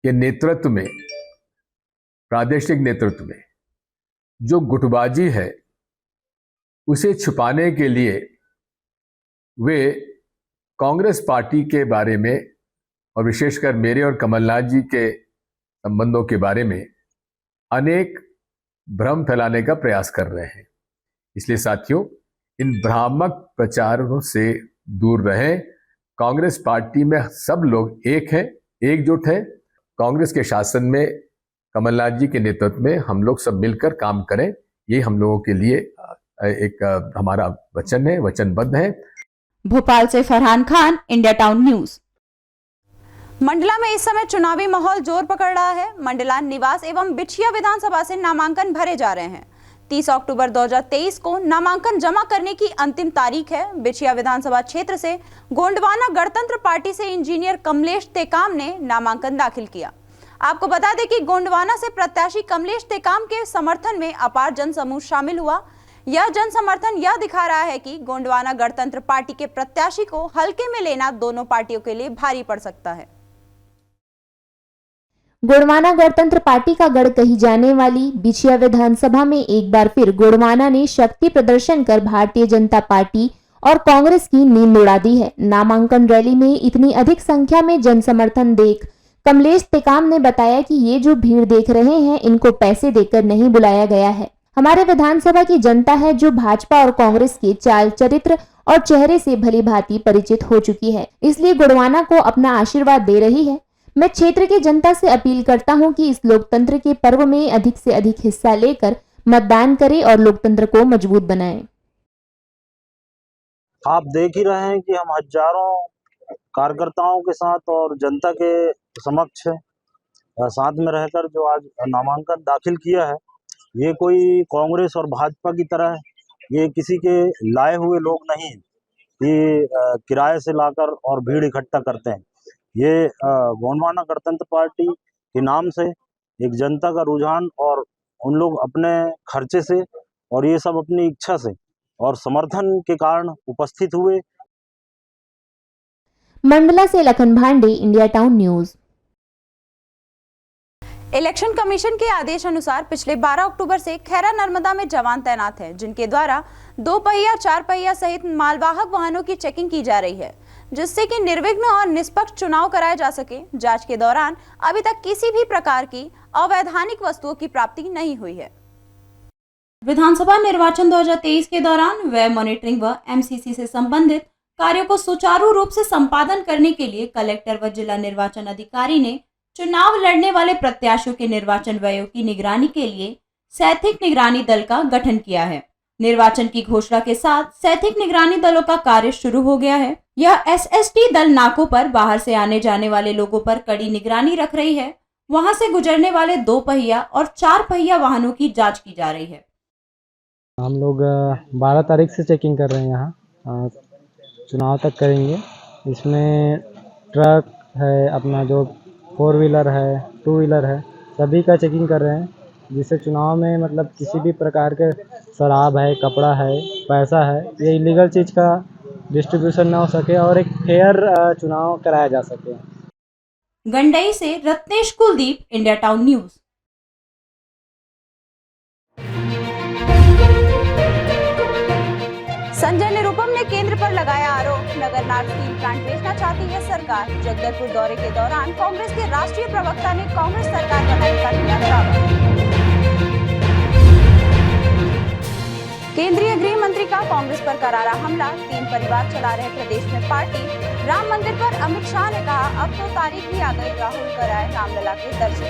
ये नेतृत्व में, प्रादेशिक नेतृत्व में जो गुटबाजी है, उसे छुपाने के लिए वे कांग्रेस पार्टी के बारे में और विशेषकर मेरे और कमलनाथ जी के संबंधों के बारे में अनेक भ्रम फैलाने का प्रयास कर रहे हैं। इसलिए साथियों, इन भ्रामक प्रचारों से दूर रहें। कांग्रेस पार्टी में सब लोग एक हैं, एकजुट हैं। कांग्रेस के शासन में कमलनाथ जी के नेतृत्व में हम लोग सब मिलकर काम करें, ये हम लोगों के लिए एक हमारा वचन है, वचनबद्ध है। भोपाल से Farhan Khan, India town news. Mandla में इस समय चुनावी माहौल जोर पकड़ रहा है। मंडला निवास एवं बिछिया विधानसभा से नामांकन भरे जा रहे हैं। 30 अक्टूबर 2023 को नामांकन जमा करने की अंतिम तारीख है। बिछिया विधानसभा क्षेत्र से गोंडवाना गणतंत्र पार्टी से इंजीनियर कमलेश टेकाम ने नामांकन दाखिल किया। आपको बता दें कि गोंडवाना से प्रत्याशी कमलेश टेकाम के समर्थन में अपार जनसमूह शामिल हुआ। यह जन समर्थन यह दिखा रहा है कि गोंडवाना गणतंत्र पार्टी के प्रत्याशी को हल्के में लेना दोनों पार्टियों के लिए भारी पड़ सकता है। गोंडवाना गणतंत्र पार्टी का गढ़ कही जाने वाली बिछिया विधानसभा में एक बार फिर गोंडवाना ने शक्ति प्रदर्शन कर भारतीय जनता पार्टी और कांग्रेस की नींद उड़ा दी है। नामांकन रैली में इतनी अधिक संख्या में जन समर्थन देख कमलेश टेकाम ने बताया कि ये जो भीड़ देख रहे हैं इनको पैसे देकर नहीं बुलाया गया है। हमारे विधानसभा की जनता है जो भाजपा और कांग्रेस के चाल चरित्र और चेहरे से भली भांति परिचित हो चुकी है, इसलिए गोंडवाना को अपना आशीर्वाद दे रही है। मैं क्षेत्र की जनता से अपील करता हूं कि इस लोकतंत्र के पर्व में अधिक से अधिक हिस्सा लेकर मतदान करें और लोकतंत्र को मजबूत बनाएं। आप देख ही रहे हैं कि हम हजारों कार्यकर्ताओं के साथ और जनता के समक्ष साथ में रहकर जो आज नामांकन दाखिल किया है, ये कोई कांग्रेस और भाजपा की तरह ये किसी के लाए हुए लोग नहीं हैं, ये किराए से लाकर और भीड़ इकट्ठा करते हैं। ये गोंडवाना गणतंत्र पार्टी के नाम से एक जनता का रुझान और उन लोग अपने खर्चे से और ये सब अपनी इच्छा से और समर्थन के कारण उपस्थित हुए। मंडला से लखन भांडे, India town news. Election commission के आदेश अनुसार पिछले 12 अक्टूबर से खैरा नर्मदा में जवान तैनात हैं, जिनके द्वारा 2 पहिया 4 पहिया सहित मालवाहक वाहनों की चेकिंग की जा रही है, जिससे कि निर्विघ्न और निष्पक्ष चुनाव कराए जा सके। जांच के दौरान अभी तक किसी भी प्रकार की अवैधानिक वस्तुओं की प्राप्ति नहीं हुई है। विधानसभा निर्वाचन 2023 के दौरान व्यय मॉनिटरिंग व एमसीसी से संबंधित कार्यों को सुचारू रूप से संपादन करने के लिए कलेक्टर व जिला निर्वाचन अधिकारी ने चुनाव लड़ने वाले प्रत्याशियों के निर्वाचन व्ययों की निगरानी के लिए सैथिक निगरानी दल का गठन किया है। निर्वाचन की घोषणा के साथ सैथिक निगरानी दलों का कार्य शुरू हो गया है। यह एसएसटी दल नाकों पर बाहर से आने जाने वाले लोगों पर कड़ी निगरानी रख रही है। वहां से गुजरने वाले 2 पहिया और 4 पहिया वाहनों की जांच की जा रही है। हम लोग 12 तारीख से चेकिंग कर रहे हैं, यहाँ चुनाव तक करेंगे। इसमें ट्रक है, अपना जो 4 व्हीलर है, 2 व्हीलर है, सभी का चेकिंग कर रहे हैं, जिससे चुनाव में मतलब किसी भी प्रकार के शराब है, कपड़ा है, पैसा है, ये इलीगल चीज़ का डिस्ट्रीब्यूशन ना हो सके और एक फेयर चुनाव कराया जा सके। गंडई से Ratnesh Kuldeep, India town news. Sanjay Nirupam ने केंद्र पर लगाया आरोप, नगरनार स्टील प्लांट बेचना चाहती है सरकार। जगदलपुर दौरे के दौरान कांग्रेस के राष्ट्रीय प्रवक्ता ने कांग्रेस सरकार बनाने का किया दावा। केंद्रीय गृह मंत्री का कांग्रेस पर करारा हमला, 3 परिवार चला रहे प्रदेश में पार्टी। राम मंदिर पर अमित शाह ने कहा, अब तो तारीख भी आ गई, राहुल कराए रामलला के दर्शन।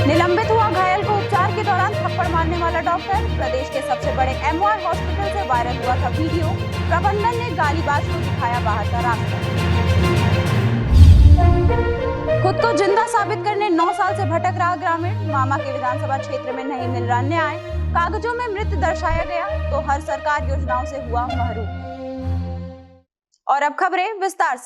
निलंबित हुआ घायल को उपचार के दौरान थप्पड़ मारने वाला डॉक्टर। प्रदेश के सबसे बड़े एमआर हॉस्पिटल से वायरल हुआ था वीडियो। प्रबंधन ने गालीबाज को दिखाया बाहर का रास्ता। खुद को जिंदा साबित करने 9 साल से भटक रहा ग्रामीण, मामा के विधानसभा क्षेत्र में नहीं मिल रहा न्याय। कागजों में मृत दर्शाया गया तो हर सरकार योजनाओं से हुआ महरूम। और अब खबरें विस्तार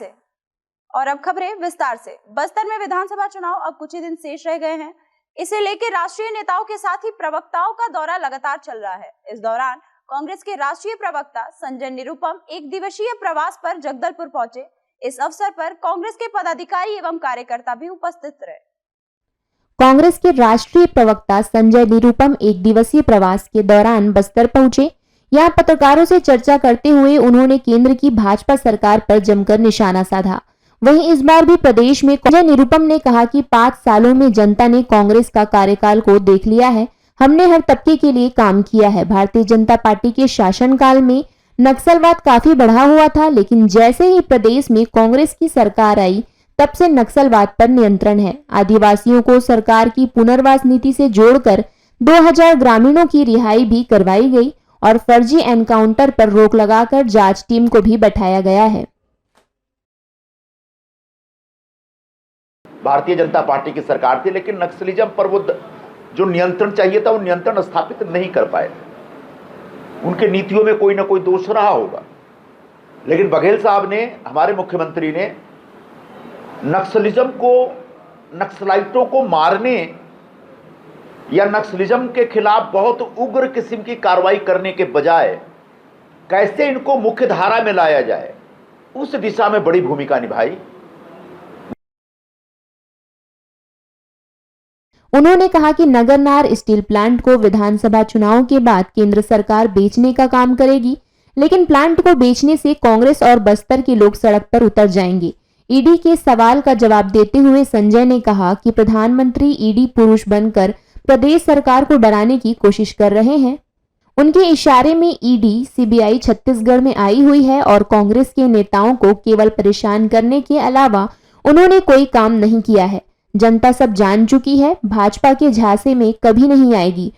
से। बस्तर में विधानसभा चुनाव अब कुछ ही दिन शेष रह गए हैं। इसे लेकर राष्ट्रीय नेताओं के साथ ही प्रवक्ताओं का दौरा लगातार चल रहा है। इस दौरान कांग्रेस के राष्ट्रीय प्रवक्ता संजय निरुपम 1 दिवसीय प्रवास पर जगदलपुर पहुंचे। इस अवसर पर कांग्रेस के पदाधिकारी एवं कार्यकर्ता भी उपस्थित रहे। कांग्रेस के राष्ट्रीय प्रवक्ता संजय निरुपम 1 दिवसीय प्रवास के दौरान बस्तर पहुंचे। यहां पत्रकारों से चर्चा करते हुए उन्होंने केंद्र की भाजपा सरकार पर जमकर निशाना साधा। वहीं इस बार भी प्रदेश में संजय निरुपम ने कहा कि 5 सालों में जनता ने कांग्रेस का कार्यकाल को देख लिया है। हमने हर तबके के लिए काम किया है। भारतीय जनता पार्टी के शासनकाल में नक्सलवाद काफी बढ़ा हुआ था, लेकिन जैसे ही प्रदेश में कांग्रेस की सरकार आई तब से नक्सलवाद पर नियंत्रण है। आदिवासियों को सरकार की पुनर्वास नीति से जोड़कर 2000 ग्रामीणों की रिहाई भी करवाई गई और फर्जी एनकाउंटर पर रोक लगाकर जांच टीम को भी बैठाया गया है। भारतीय जनता पार्टी की सरकार थी, लेकिन नक्सलिज्म पर वो जो नियंत्रण चाहिए था वो नियंत्रण स्थापित नहीं कर पाए। उनके नीतियों में कोई ना कोई दोष रहा होगा, लेकिन बघेल साहब ने, हमारे मुख्यमंत्री ने नक्सलिज्म को, नक्सलाइटों को मारने या नक्सलिज्म के खिलाफ बहुत उग्र किस्म की कार्रवाई करने के बजाय कैसे इनको मुख्य धारा में लाया जाए, उस दिशा में बड़ी भूमिका निभाई। उन्होंने कहा कि नगरनार स्टील प्लांट को विधानसभा चुनाव के बाद केंद्र सरकार बेचने का काम करेगी, लेकिन प्लांट को बेचने से कांग्रेस और बस्तर के लोग सड़क पर उतर जाएंगे। ईडी के सवाल का जवाब देते हुए संजय ने कहा कि प्रधानमंत्री ईडी पुरुष बनकर प्रदेश सरकार को डराने की कोशिश कर रहे हैं। उनके इशारे में ईडी सीबीआई छत्तीसगढ़ में आई हुई है और कांग्रेस के नेताओं को केवल परेशान करने के अलावा उन्होंने कोई काम नहीं किया है। जनता सब जान चुकी है, भाजपा के झांसे में कभी नहीं आएगी,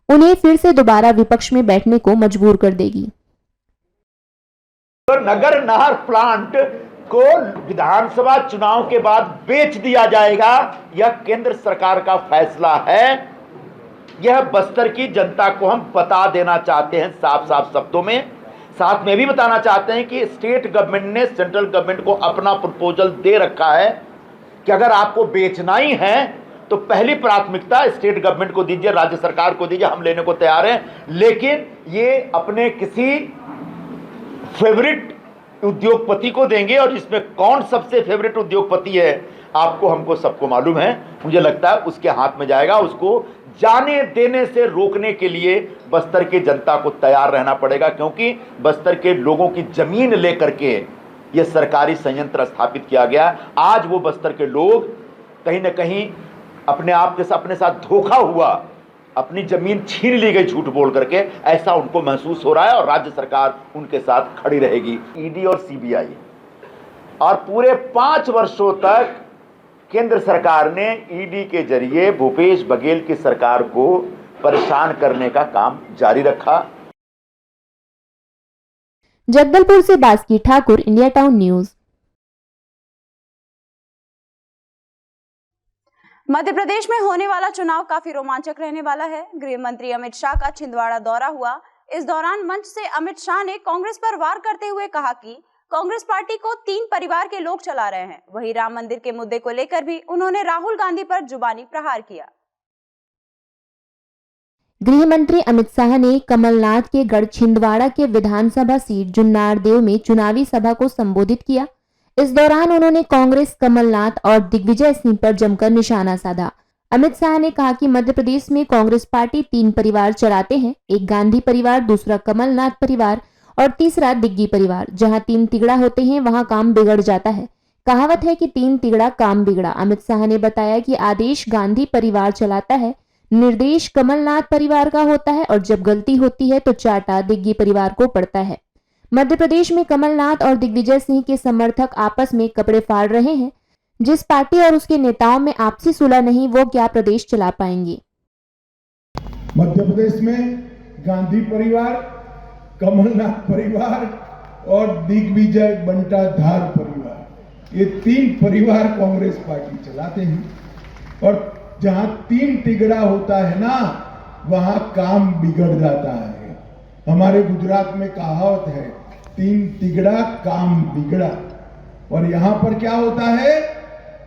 उन्हें फिर से दोबारा विपक्ष में बैठने को मजबूर कर देगी। तो नगर नहर प्लांट को विधानसभा चुनाव के बाद बेच दिया जाएगा, यह केंद्र सरकार का फैसला है। यह बस्तर की जनता को हम बता देना चाहते हैं साफ साफ शब्दों में। साथ में भी बताना चाहते हैं कि स्टेट गवर्नमेंट ने सेंट्रल गवर्नमेंट को अपना प्रपोजल दे रखा है कि अगर आपको बेचना ही है तो पहली प्राथमिकता स्टेट गवर्नमेंट को दीजिए, राज्य सरकार को दीजिए, हम लेने को तैयार हैं। लेकिन ये अपने किसी फेवरेट उद्योगपति को देंगे, और इसमें कौन सबसे फेवरेट उद्योगपति है आपको हमको सबको मालूम है। मुझे लगता है उसके हाथ में जाएगा। उसको जाने देने से रोकने के लिए बस्तर की जनता को तैयार रहना पड़ेगा, क्योंकि बस्तर के लोगों की जमीन लेकर के यह सरकारी संयंत्र स्थापित किया गया। आज वो बस्तर के लोग कहीं ना कहीं अपने आप के साथ अपने साथ धोखा हुआ, अपनी जमीन छीन ली गई झूठ बोल करके, ऐसा उनको महसूस हो रहा है। और राज्य सरकार उनके साथ खड़ी रहेगी। ईडी और सीबीआई और पूरे 5 वर्षों तक केंद्र सरकार ने ईडी के जरिए भूपेश बघेल की सरकार को परेशान करने का काम जारी रखा। जगदलपुर से Baski Thakur, India town news. Madhya Pradesh में होने वाला चुनाव काफी रोमांचक रहने वाला है। गृह मंत्री अमित शाह का छिंदवाड़ा दौरा हुआ। इस दौरान मंच से अमित शाह ने कांग्रेस पर वार करते हुए कहा कि कांग्रेस पार्टी को 3 परिवार के लोग चला रहे हैं। वहीं राम मंदिर के मुद्दे को लेकर भी उन्होंने राहुल गांधी पर जुबानी प्रहार किया। गृह मंत्री अमित शाह ने कमलनाथ के गढ़ छिंदवाड़ा के विधानसभा सीट जुन्नारदेव में चुनावी सभा को संबोधित किया। इस दौरान उन्होंने कांग्रेस, कमलनाथ और दिग्विजय सिंह पर जमकर निशाना साधा। अमित शाह ने कहा कि मध्य प्रदेश में कांग्रेस पार्टी 3 परिवार चलाते हैं, एक गांधी परिवार, दूसरा कमलनाथ परिवार और तीसरा दिग्गी परिवार। जहां 3 तिगड़ा होते हैं वहां काम बिगड़ जाता है। कहावत है कि 3 तिगड़ा काम बिगड़ा। अमित शाह ने बताया कि आदेश गांधी परिवार चलाता है, निर्देश कमलनाथ परिवार का होता है और जब गलती होती है तो चाटा दिग्गी परिवार को पड़ता है। मध्य प्रदेश में कमलनाथ और दिग्विजय सिंह के समर्थक आपस में कपड़े फाड़ रहे हैं। जिस पार्टी और उसके नेताओं में आपसी सुलह नहीं, वो क्या प्रदेश चला पाएंगे। मध्य प्रदेश में गांधी परिवार, कमलनाथ परिवार और दिग्विजय बंटाधार परिवार, ये 3 परिवार कांग्रेस पार्टी चलाते हैं। और जहां 3 तिगड़ा होता है ना, वहां काम बिगड़ जाता है। हमारे गुजरात में कहावत है, 3 तिगड़ा काम बिगड़ा। और यहां पर क्या होता है,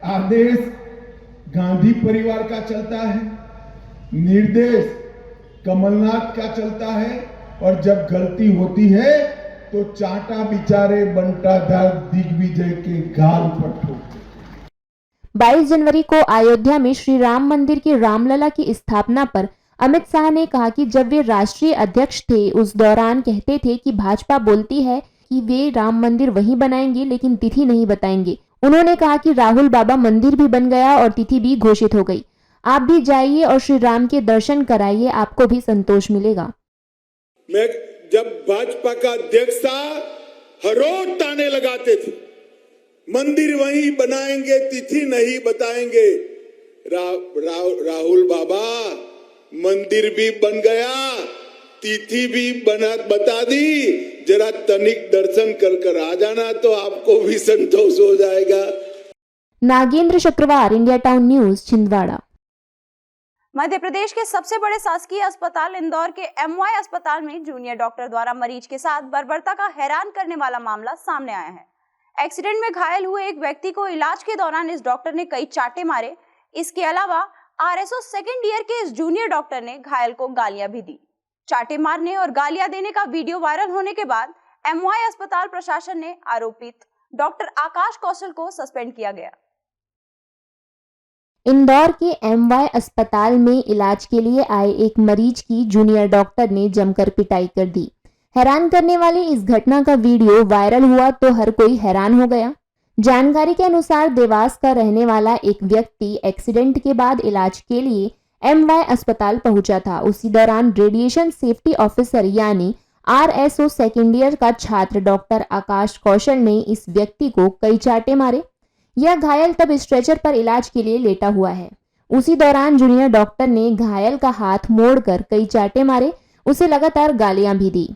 आदेश गांधी परिवार का चलता है, निर्देश कमलनाथ का चलता है और जब गलती होती है तो चाटा बिचारे बंटाधार दिग्विजय के गाल पर ठोकते। 22 जनवरी को अयोध्या में श्री राम मंदिर की रामलला की स्थापना पर अमित शाह ने कहा कि जब वे राष्ट्रीय अध्यक्ष थे उस दौरान कहते थे कि भाजपा बोलती है कि वे राम मंदिर वहीं बनाएंगे लेकिन तिथि नहीं बताएंगे। उन्होंने कहा कि राहुल बाबा मंदिर भी बन गया और तिथि भी घोषित हो गई। आप भी जाइए और श्री राम के दर्शन कराइए, आपको भी संतोष मिलेगा। मैं जब भाजपा का अध्यक्ष था, हर रोज ताने लगाते थे, मंदिर वहीं बनाएंगे, तिथि नहीं बताएंगे। राहुल बाबा, मंदिर भी बन गया, तिथि भी बता दी, जरा तनिक दर्शन कर आ जाना तो आपको भी संतोष हो जाएगा। नागेंद्र शुक्रवार, India town news, Chhindwara. Madhya Pradesh के सबसे बड़े शासकीय अस्पताल इंदौर के एमवाई अस्पताल में जूनियर डॉक्टर द्वारा मरीज के साथ बर्बरता का हैरान करने वाला मामला सामने आया है। एक्सीडेंट में घायल हुए एक व्यक्ति को इलाज के दौरान इस डॉक्टर ने कई चाटे मारे। इसके अलावा आरएसओ सेकेंड ईयर के इस जूनियर डॉक्टर ने घायल को गालियां भी दी। चाटे मारने और गालियां देने का वीडियो वायरल होने के बाद एमवाई अस्पताल प्रशासन ने आरोपित डॉक्टर आकाश कौशल को सस्पेंड किया गया। इंदौर के MY अस्पताल में इलाज के लिए आए एक मरीज की जूनियर डॉक्टर ने जमकर पिटाई कर दी। हैरान करने वाली इस घटना का वीडियो वायरल हुआ तो हर कोई हैरान हो गया। जानकारी के अनुसार देवास का रहने वाला एक व्यक्ति एक्सीडेंट के बाद इलाज के लिए MY अस्पताल पहुंचा था। उसी दौरान रेडिएशन सेफ्टी ऑफिसर यानी RSO सेकेंड ईयर का छात्र डॉक्टर आकाश कौशल ने इस व्यक्ति को कई चांटे मारे। यह घायल तब स्ट्रेचर पर इलाज के लिए लेटा हुआ है। उसी दौरान जूनियर डॉक्टर ने घायल का हाथ मोड़कर कई चांटे मारे, उसे लगातार गालियां भी दी।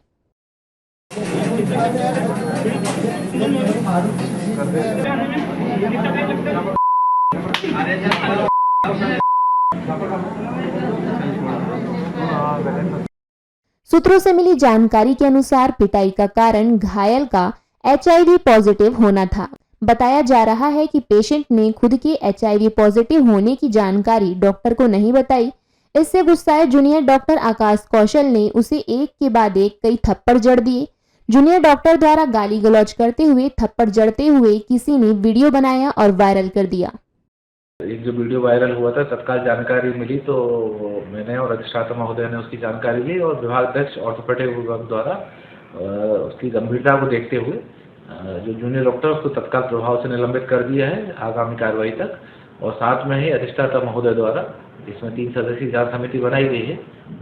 सूत्रों से मिली जानकारी के अनुसार पिटाई का कारण घायल का HIV पॉजिटिव होना था। बताया जा रहा है कि पेशेंट ने खुद के HIV पॉजिटिव होने की जानकारी डॉक्टर को नहीं बताई। इससे गुस्साए जूनियर डॉक्टर आकाश कौशल ने उसे एक के बाद एक कई थप्पड़ जड़ दिए। जूनियर डॉक्टर द्वारा गाली गलौज करते हुए थप्पड़ जड़ते हुए किसी ने वीडियो बनाया और वायरल कर दिया। एक जो वीडियो वायरल हुआ था, तत्काल जानकारी मिली तो मैंने और अधिष्ठाता महोदय ने उसकी जानकारी ली और विभाग अध्यक्ष ऑर्थोपेडिक विभाग द्वारा उसकी गंभीरता को देखते हुए जो जूनियर डॉक्टर उसको तत्काल प्रभाव से निलंबित कर दिया है आगामी कार्रवाई तक। और साथ में ही अधिष्ठाता महोदय द्वारा इसमें 3 सदस्यीय जांच समिति बनाई गई है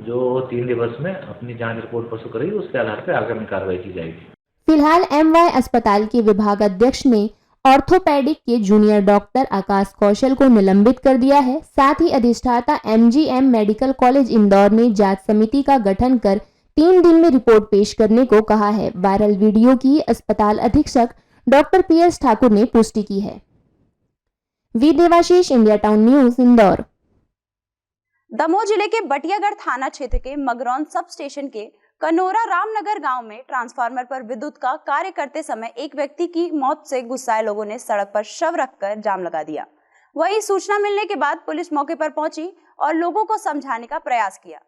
जो 3 दिवस में अपनी जांच रिपोर्ट प्रस्तुत करेगी, उसके आधार पर आगामी कार्रवाई की जाएगी। फिलहाल MY अस्पताल के विभाग अध्यक्ष ने ऑर्थोपेडिक के जूनियर डॉक्टर आकाश कौशल को निलंबित कर दिया है। साथ ही अधिष्ठाता MGM मेडिकल कॉलेज इंदौर ने जांच समिति का गठन कर 3 दिन में रिपोर्ट पेश करने को कहा है। वायरल वीडियो की अस्पताल अधीक्षक डॉक्टर PS ठाकुर ने पुष्टि की है। वी Devashish, India town news, Indore. Damoh जिले के बटियागढ़ थाना क्षेत्र के मगरौन सब स्टेशन के कनोरा रामनगर गांव में ट्रांसफार्मर पर विद्युत का कार्य करते समय एक व्यक्ति की मौत से गुस्साए लोगों ने सड़क पर शव रखकर जाम लगा दिया। वहीं सूचना मिलने के बाद पुलिस मौके पर पहुंची और लोगों को समझाने का प्रयास किया।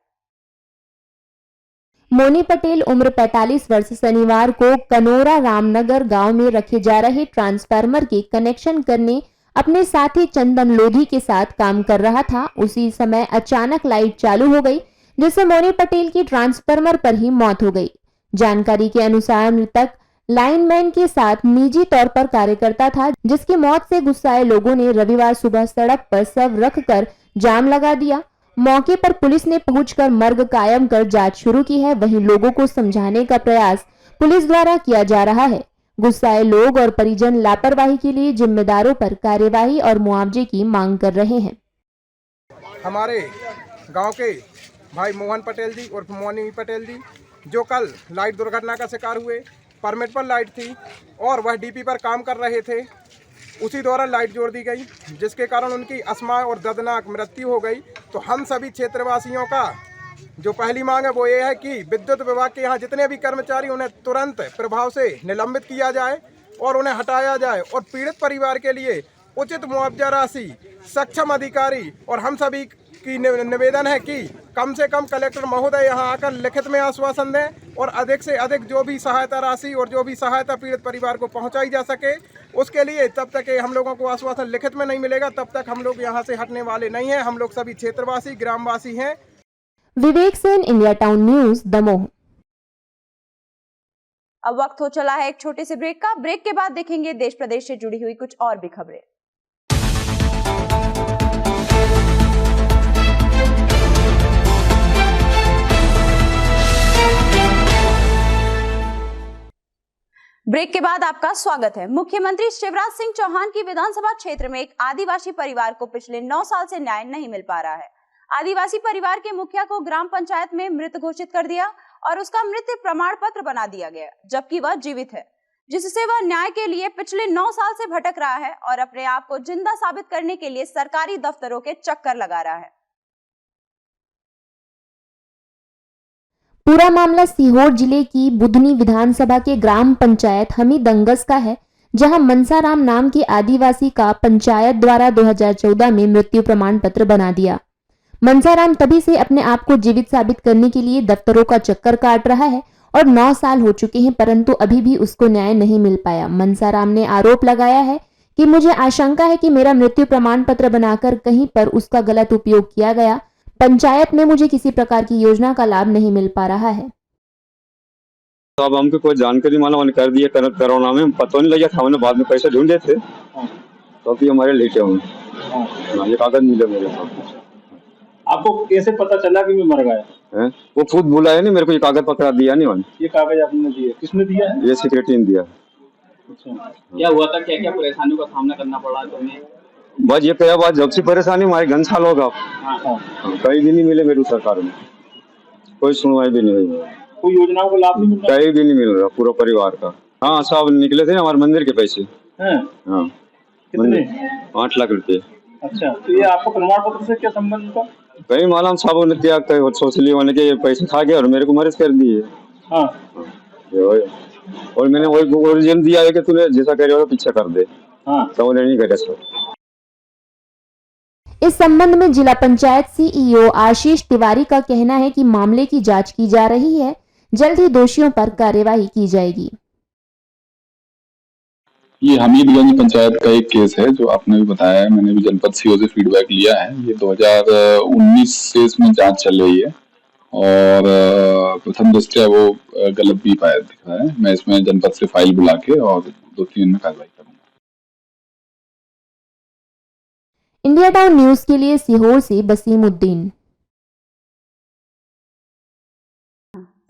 मोनी पटेल उम्र 45 वर्ष शनिवार को कनोरा रामनगर गांव में रखे जा रहे ट्रांसफार्मर के कनेक्शन करने अपने साथी चंदन लोधी के साथ काम कर रहा था। उसी समय अचानक लाइट चालू हो गई, जिससे मोनी पटेल की ट्रांसफार्मर पर ही मौत हो गई। जानकारी के अनुसार मृतक लाइनमैन के साथ निजी तौर पर कार्य करता था, जिसकी मौत से गुस्साए लोगों ने रविवार सुबह सड़क पर शव रखकर जाम लगा दिया। मौके पर पुलिस ने पहुंचकर मर्ग कायम कर जांच शुरू की है। वहीं लोगों को समझाने का प्रयास पुलिस द्वारा किया जा रहा है। गुस्साए लोग और परिजन लापरवाही के लिए जिम्मेदारों पर कार्यवाही और मुआवजे की मांग कर रहे हैं। हमारे गांव के भाई मोहन पटेल जी और मोनी पटेल जी जो कल लाइट दुर्घटना का शिकार हुए, परमिट पर लाइट थी और वह डीपी पर काम कर रहे थे। उसी दौरान लाइट जोड़ दी गई, जिसके कारण उनकी असमय और दर्दनाक मृत्यु हो गई। तो हम सभी क्षेत्रवासियों का जो पहली मांग है वो ये है कि विद्युत विभाग के यहाँ जितने भी कर्मचारी उन्हें तुरंत प्रभाव से निलंबित किया जाए और उन्हें हटाया जाए और पीड़ित परिवार के लिए उचित मुआवजा राशि सक्षम अधिकारी और हम सभी की निवेदन है कि कम से कम कलेक्टर महोदय यहाँ आकर लिखित में आश्वासन दें और अधिक से अधिक जो भी सहायता राशि और जो भी सहायता पीड़ित परिवार को पहुँचाई जा सके, उसके लिए तब तक हम लोगों को आश्वासन लिखित में नहीं मिलेगा तब तक हम लोग यहाँ से हटने वाले नहीं हैं। हम लोग सभी क्षेत्रवासी ग्रामवासी हैं। Vivek Sen, India town news, Damoh. अब वक्त हो चला है एक छोटे से ब्रेक का। ब्रेक के बाद देखेंगे देश प्रदेश से जुड़ी हुई कुछ और भी खबरें। ब्रेक के बाद आपका स्वागत है। मुख्यमंत्री शिवराज सिंह चौहान की विधानसभा क्षेत्र में एक आदिवासी परिवार को पिछले 9 साल से न्याय नहीं मिल पा रहा है। आदिवासी परिवार के मुखिया को ग्राम पंचायत में मृत घोषित कर दिया और उसका मृत्यु प्रमाण पत्र बना दिया गया, जबकि वह जीवित है, जिससे वह न्याय के लिए पिछले 9 साल से भटक रहा है और अपने आप को जिंदा साबित करने के लिए सरकारी दफ्तरों के चक्कर लगा रहा है। पूरा मामला सीहोर जिले की बुधनी विधानसभा के ग्राम पंचायत हमीदंगस का है, जहां मनसाराम नाम के आदिवासी का पंचायत द्वारा 2014 में मृत्यु प्रमाण पत्र बना दिया। मनसाराम तभी से अपने आप को जीवित साबित करने के लिए दफ्तरों का चक्कर काट रहा है और 9 साल हो चुके हैं, परंतु अभी भी उसको न्याय नहीं मिल पाया। मनसाराम ने आरोप लगाया है कि मुझे आशंका है कि मेरा मृत्यु प्रमाण पत्र बनाकर कहीं पर उसका गलत उपयोग किया गया। पंचायत में मुझे किसी प्रकार की योजना का लाभ नहीं मिल पा रहा है। तो अब हमको कोई जानकारी मालूम कर दिया कोरोना में पता नहीं लगा था, हमने बाद में पैसे ढूंढे थे तो अभी हमारे लेटे हुए ये कागज मिले मेरे पास। आपको कैसे पता चला कि मैं मर गया? वो खुद बुलाया नहीं मेरे को, ये कागज पकड़ा दिया नहीं उन्होंने। ये कागज आपने दिया, किसने दिया है? ये सेक्रेटरी ने दिया। अच्छा, क्या हुआ था, क्या क्या परेशानियों का सामना करना पड़ा तुम्हें? बस ये क्या बात, जब से परेशानी हमारे घन साल होगा कहीं भी नहीं मिले मेरी सरकार में, कोई सुनवाई भी नहीं हुई, कोई योजनाओं का लाभ नहीं मिल रहा? कहीं भी नहीं मिल रहा पूरा परिवार का। हाँ सब निकले थे हमारे मंदिर के पैसे। हाँ कितने? 8 लाख रुपए। अच्छा, तो ये आपको प्रमाण पत्र से क्या संबंध था? कहीं मालूम साहब ने त्याग कर सोच लिया मैंने कि पैसे खा गया और मेरे को मर्ज कर दिए। हाँ और मैंने वही ओरिजिनल दिया है कि तूने जैसा कह रहे हो पीछे कर दे। हाँ तो उन्होंने नहीं करे सर। इस संबंध में जिला पंचायत सीईओ आशीष तिवारी का कहना है कि मामले की जांच की जा रही है, जल्द ही दोषियों पर कार्यवाही की जाएगी। ये हमीदगंज पंचायत का एक केस है जो आपने भी बताया है, मैंने भी जनपद सीओ से फीडबैक लिया है। ये 2019 से इसमें जांच चल रही है और प्रथम दृष्टया वो गलत भी पाया दिख रहा है। मैं इसमें जनपद से फाइल बुला के और 2-3 दिन में कार्रवाई करूंगा। इंडिया टाउन न्यूज के लिए सीहोर से बसीमुद्दीन।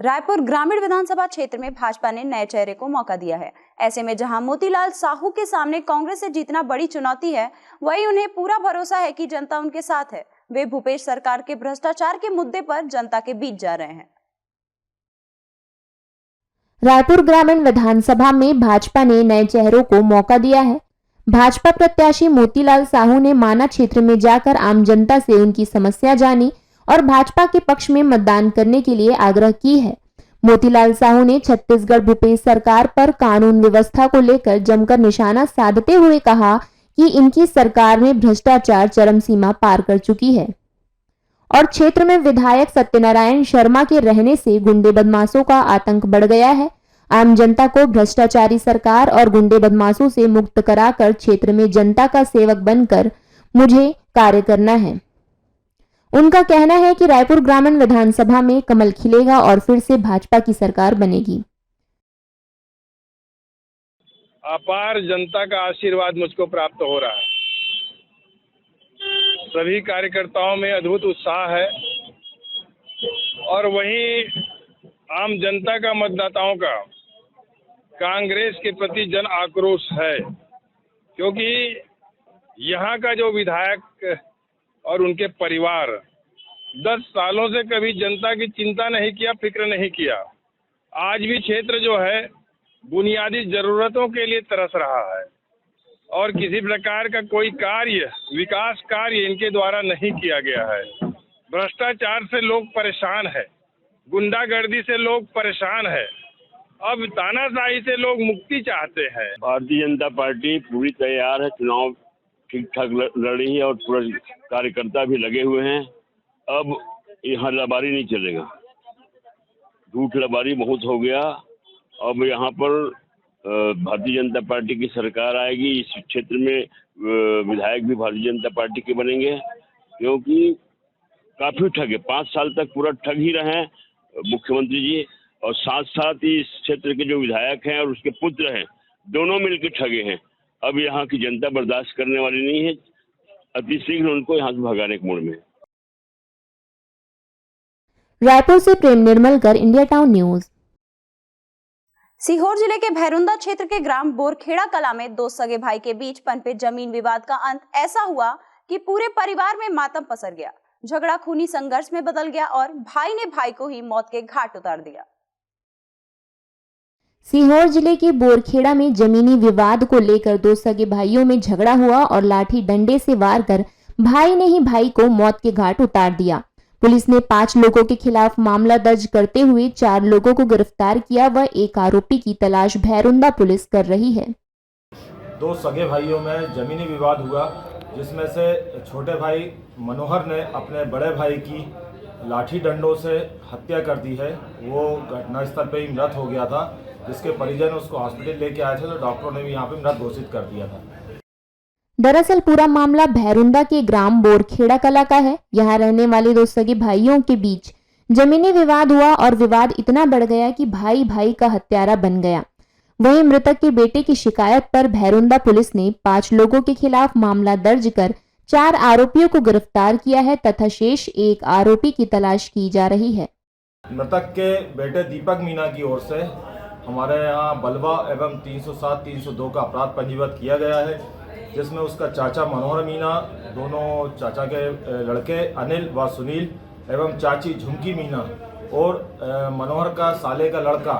रायपुर ग्रामीण विधानसभा क्षेत्र में भाजपा ने नए चेहरे को मौका दिया है। ऐसे में जहां मोतीलाल साहू के सामने कांग्रेस से जीतना बड़ी चुनौती है, वहीं उन्हें पूरा भरोसा है कि जनता उनके साथ है। वे भूपेश सरकार के भ्रष्टाचार के मुद्दे पर जनता के बीच जा रहे हैं। रायपुर ग्रामीण विधानसभा में भाजपा ने नए चेहरों को मौका दिया है। भाजपा प्रत्याशी मोतीलाल साहू ने माना क्षेत्र में जाकर आम जनता से उनकी समस्या जानी और भाजपा के पक्ष में मतदान करने के लिए आग्रह की है। मोतीलाल साहू ने छत्तीसगढ़ भूपेश सरकार पर कानून व्यवस्था को लेकर जमकर निशाना साधते हुए कहा कि इनकी सरकार में भ्रष्टाचार चरम सीमा पार कर चुकी है और क्षेत्र में विधायक सत्यनारायण शर्मा के रहने से गुंडे बदमाशों का आतंक बढ़ गया है। आम जनता को भ्रष्टाचारी सरकार और गुंडे बदमाशों से मुक्त कराकर क्षेत्र में जनता का सेवक बनकर मुझे कार्य करना है। उनका कहना है कि रायपुर ग्रामीण विधानसभा में कमल खिलेगा और फिर से भाजपा की सरकार बनेगी। अपार जनता का आशीर्वाद मुझको प्राप्त हो रहा है। सभी कार्यकर्ताओं में अद्भुत उत्साह है और वहीं आम जनता का, मतदाताओं का कांग्रेस के प्रति जन आक्रोश है, क्योंकि यहाँ का जो विधायक और उनके परिवार 10 सालों से कभी जनता की चिंता नहीं किया, फिक्र नहीं किया। आज भी क्षेत्र जो है बुनियादी जरूरतों के लिए तरस रहा है और किसी प्रकार का कोई कार्य, विकास कार्य इनके द्वारा नहीं किया गया है। भ्रष्टाचार से लोग परेशान है, गुंडागर्दी से लोग परेशान है, अब तानाशाही से लोग मुक्ति चाहते हैं। भारतीय जनता पार्टी पूरी तैयार है, चुनाव ठीक ठाक लड़ रही है और पूरे कार्यकर्ता भी लगे हुए हैं। अब यहाँ लबारी नहीं चलेगा, झूठ लबारी बहुत हो गया। अब यहाँ पर भारतीय जनता पार्टी की सरकार आएगी। इस क्षेत्र में विधायक भी भारतीय जनता पार्टी के बनेंगे, क्योंकि काफी ठग है। 5 साल तक पूरा ठग ही रहे हैं मुख्यमंत्री जी, और साथ साथ ही इस क्षेत्र के जो विधायक हैं और उसके पुत्र हैं, दोनों मिलकर ठगे हैं। अब यहाँ की जनता बर्दाश्त करने वाली नहीं है, अतिशीघ्र उनको यहाँ से भगाने के मूड में। रायपुर से Prem Nirmalkar, India town news. Sehore जिले के भैरुंदा क्षेत्र के ग्राम बोरखेड़ा कला में 2 सगे भाई के बीच पनपे जमीन विवाद का अंत ऐसा हुआ कि पूरे परिवार में मातम पसर गया। झगड़ा खूनी संघर्ष में बदल गया और भाई ने भाई को ही मौत के घाट उतार दिया। सीहोर जिले के बोरखेड़ा में जमीनी विवाद को लेकर 2 सगे भाइयों में झगड़ा हुआ और लाठी डंडे से वार कर भाई ने ही भाई को मौत के घाट उतार दिया। पुलिस ने 5 लोगों के खिलाफ मामला दर्ज करते हुए 4 लोगों को गिरफ्तार किया व एक आरोपी की तलाश भैरुंदा पुलिस कर रही है। 2 सगे भाइयों में जमीनी विवाद हुआ, जिसमें से छोटे भाई मनोहर ने अपने बड़े भाई की लाठी डंडों से हत्या कर दी है। वो घटनास्थल पर ही मृत हो गया था, जिसके परिजन उसको हॉस्पिटल लेके आए थे तो डॉक्टरों ने भी यहाँ पे मृत घोषित कर दिया था। दरअसल पूरा मामला भैरुंदा के ग्राम बोरखेड़ा कला का है। यहाँ रहने वाले दो सगे भाइयों के बीच जमीनी विवाद हुआ और विवाद इतना बढ़ गया कि भाई भाई का हत्यारा बन गया। वहीं मृतक के बेटे की शिकायत पर भैरुंदा पुलिस ने 5 लोगों के खिलाफ मामला दर्ज कर 4 आरोपियों को गिरफ्तार किया है तथा शेष एक आरोपी की तलाश की जा रही है। मृतक के बेटे दीपक मीना की ओर से हमारे यहाँ बलवा एवं 307-302 का अपराध पंजीबद्ध किया गया है, जिसमें उसका चाचा मनोहर मीना, दोनों चाचा के लड़के अनिल व सुनील एवं चाची झुमकी मीना और मनोहर का साले का लड़का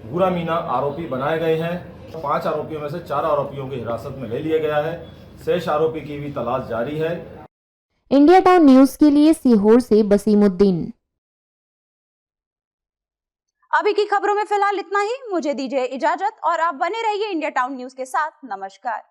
भूरा मीना आरोपी बनाए गए हैं। 5 आरोपियों में से 4 आरोपियों की हिरासत में ले लिया गया है। शेष आरोपी की भी तलाश जारी है। इंडिया टाउन न्यूज के लिए सीहोर से बसीमुद्दीन। अभी की खबरों में फिलहाल इतना ही। मुझे दीजिए इजाजत और आप बने रहिए इंडिया टाउन न्यूज के साथ। नमस्कार।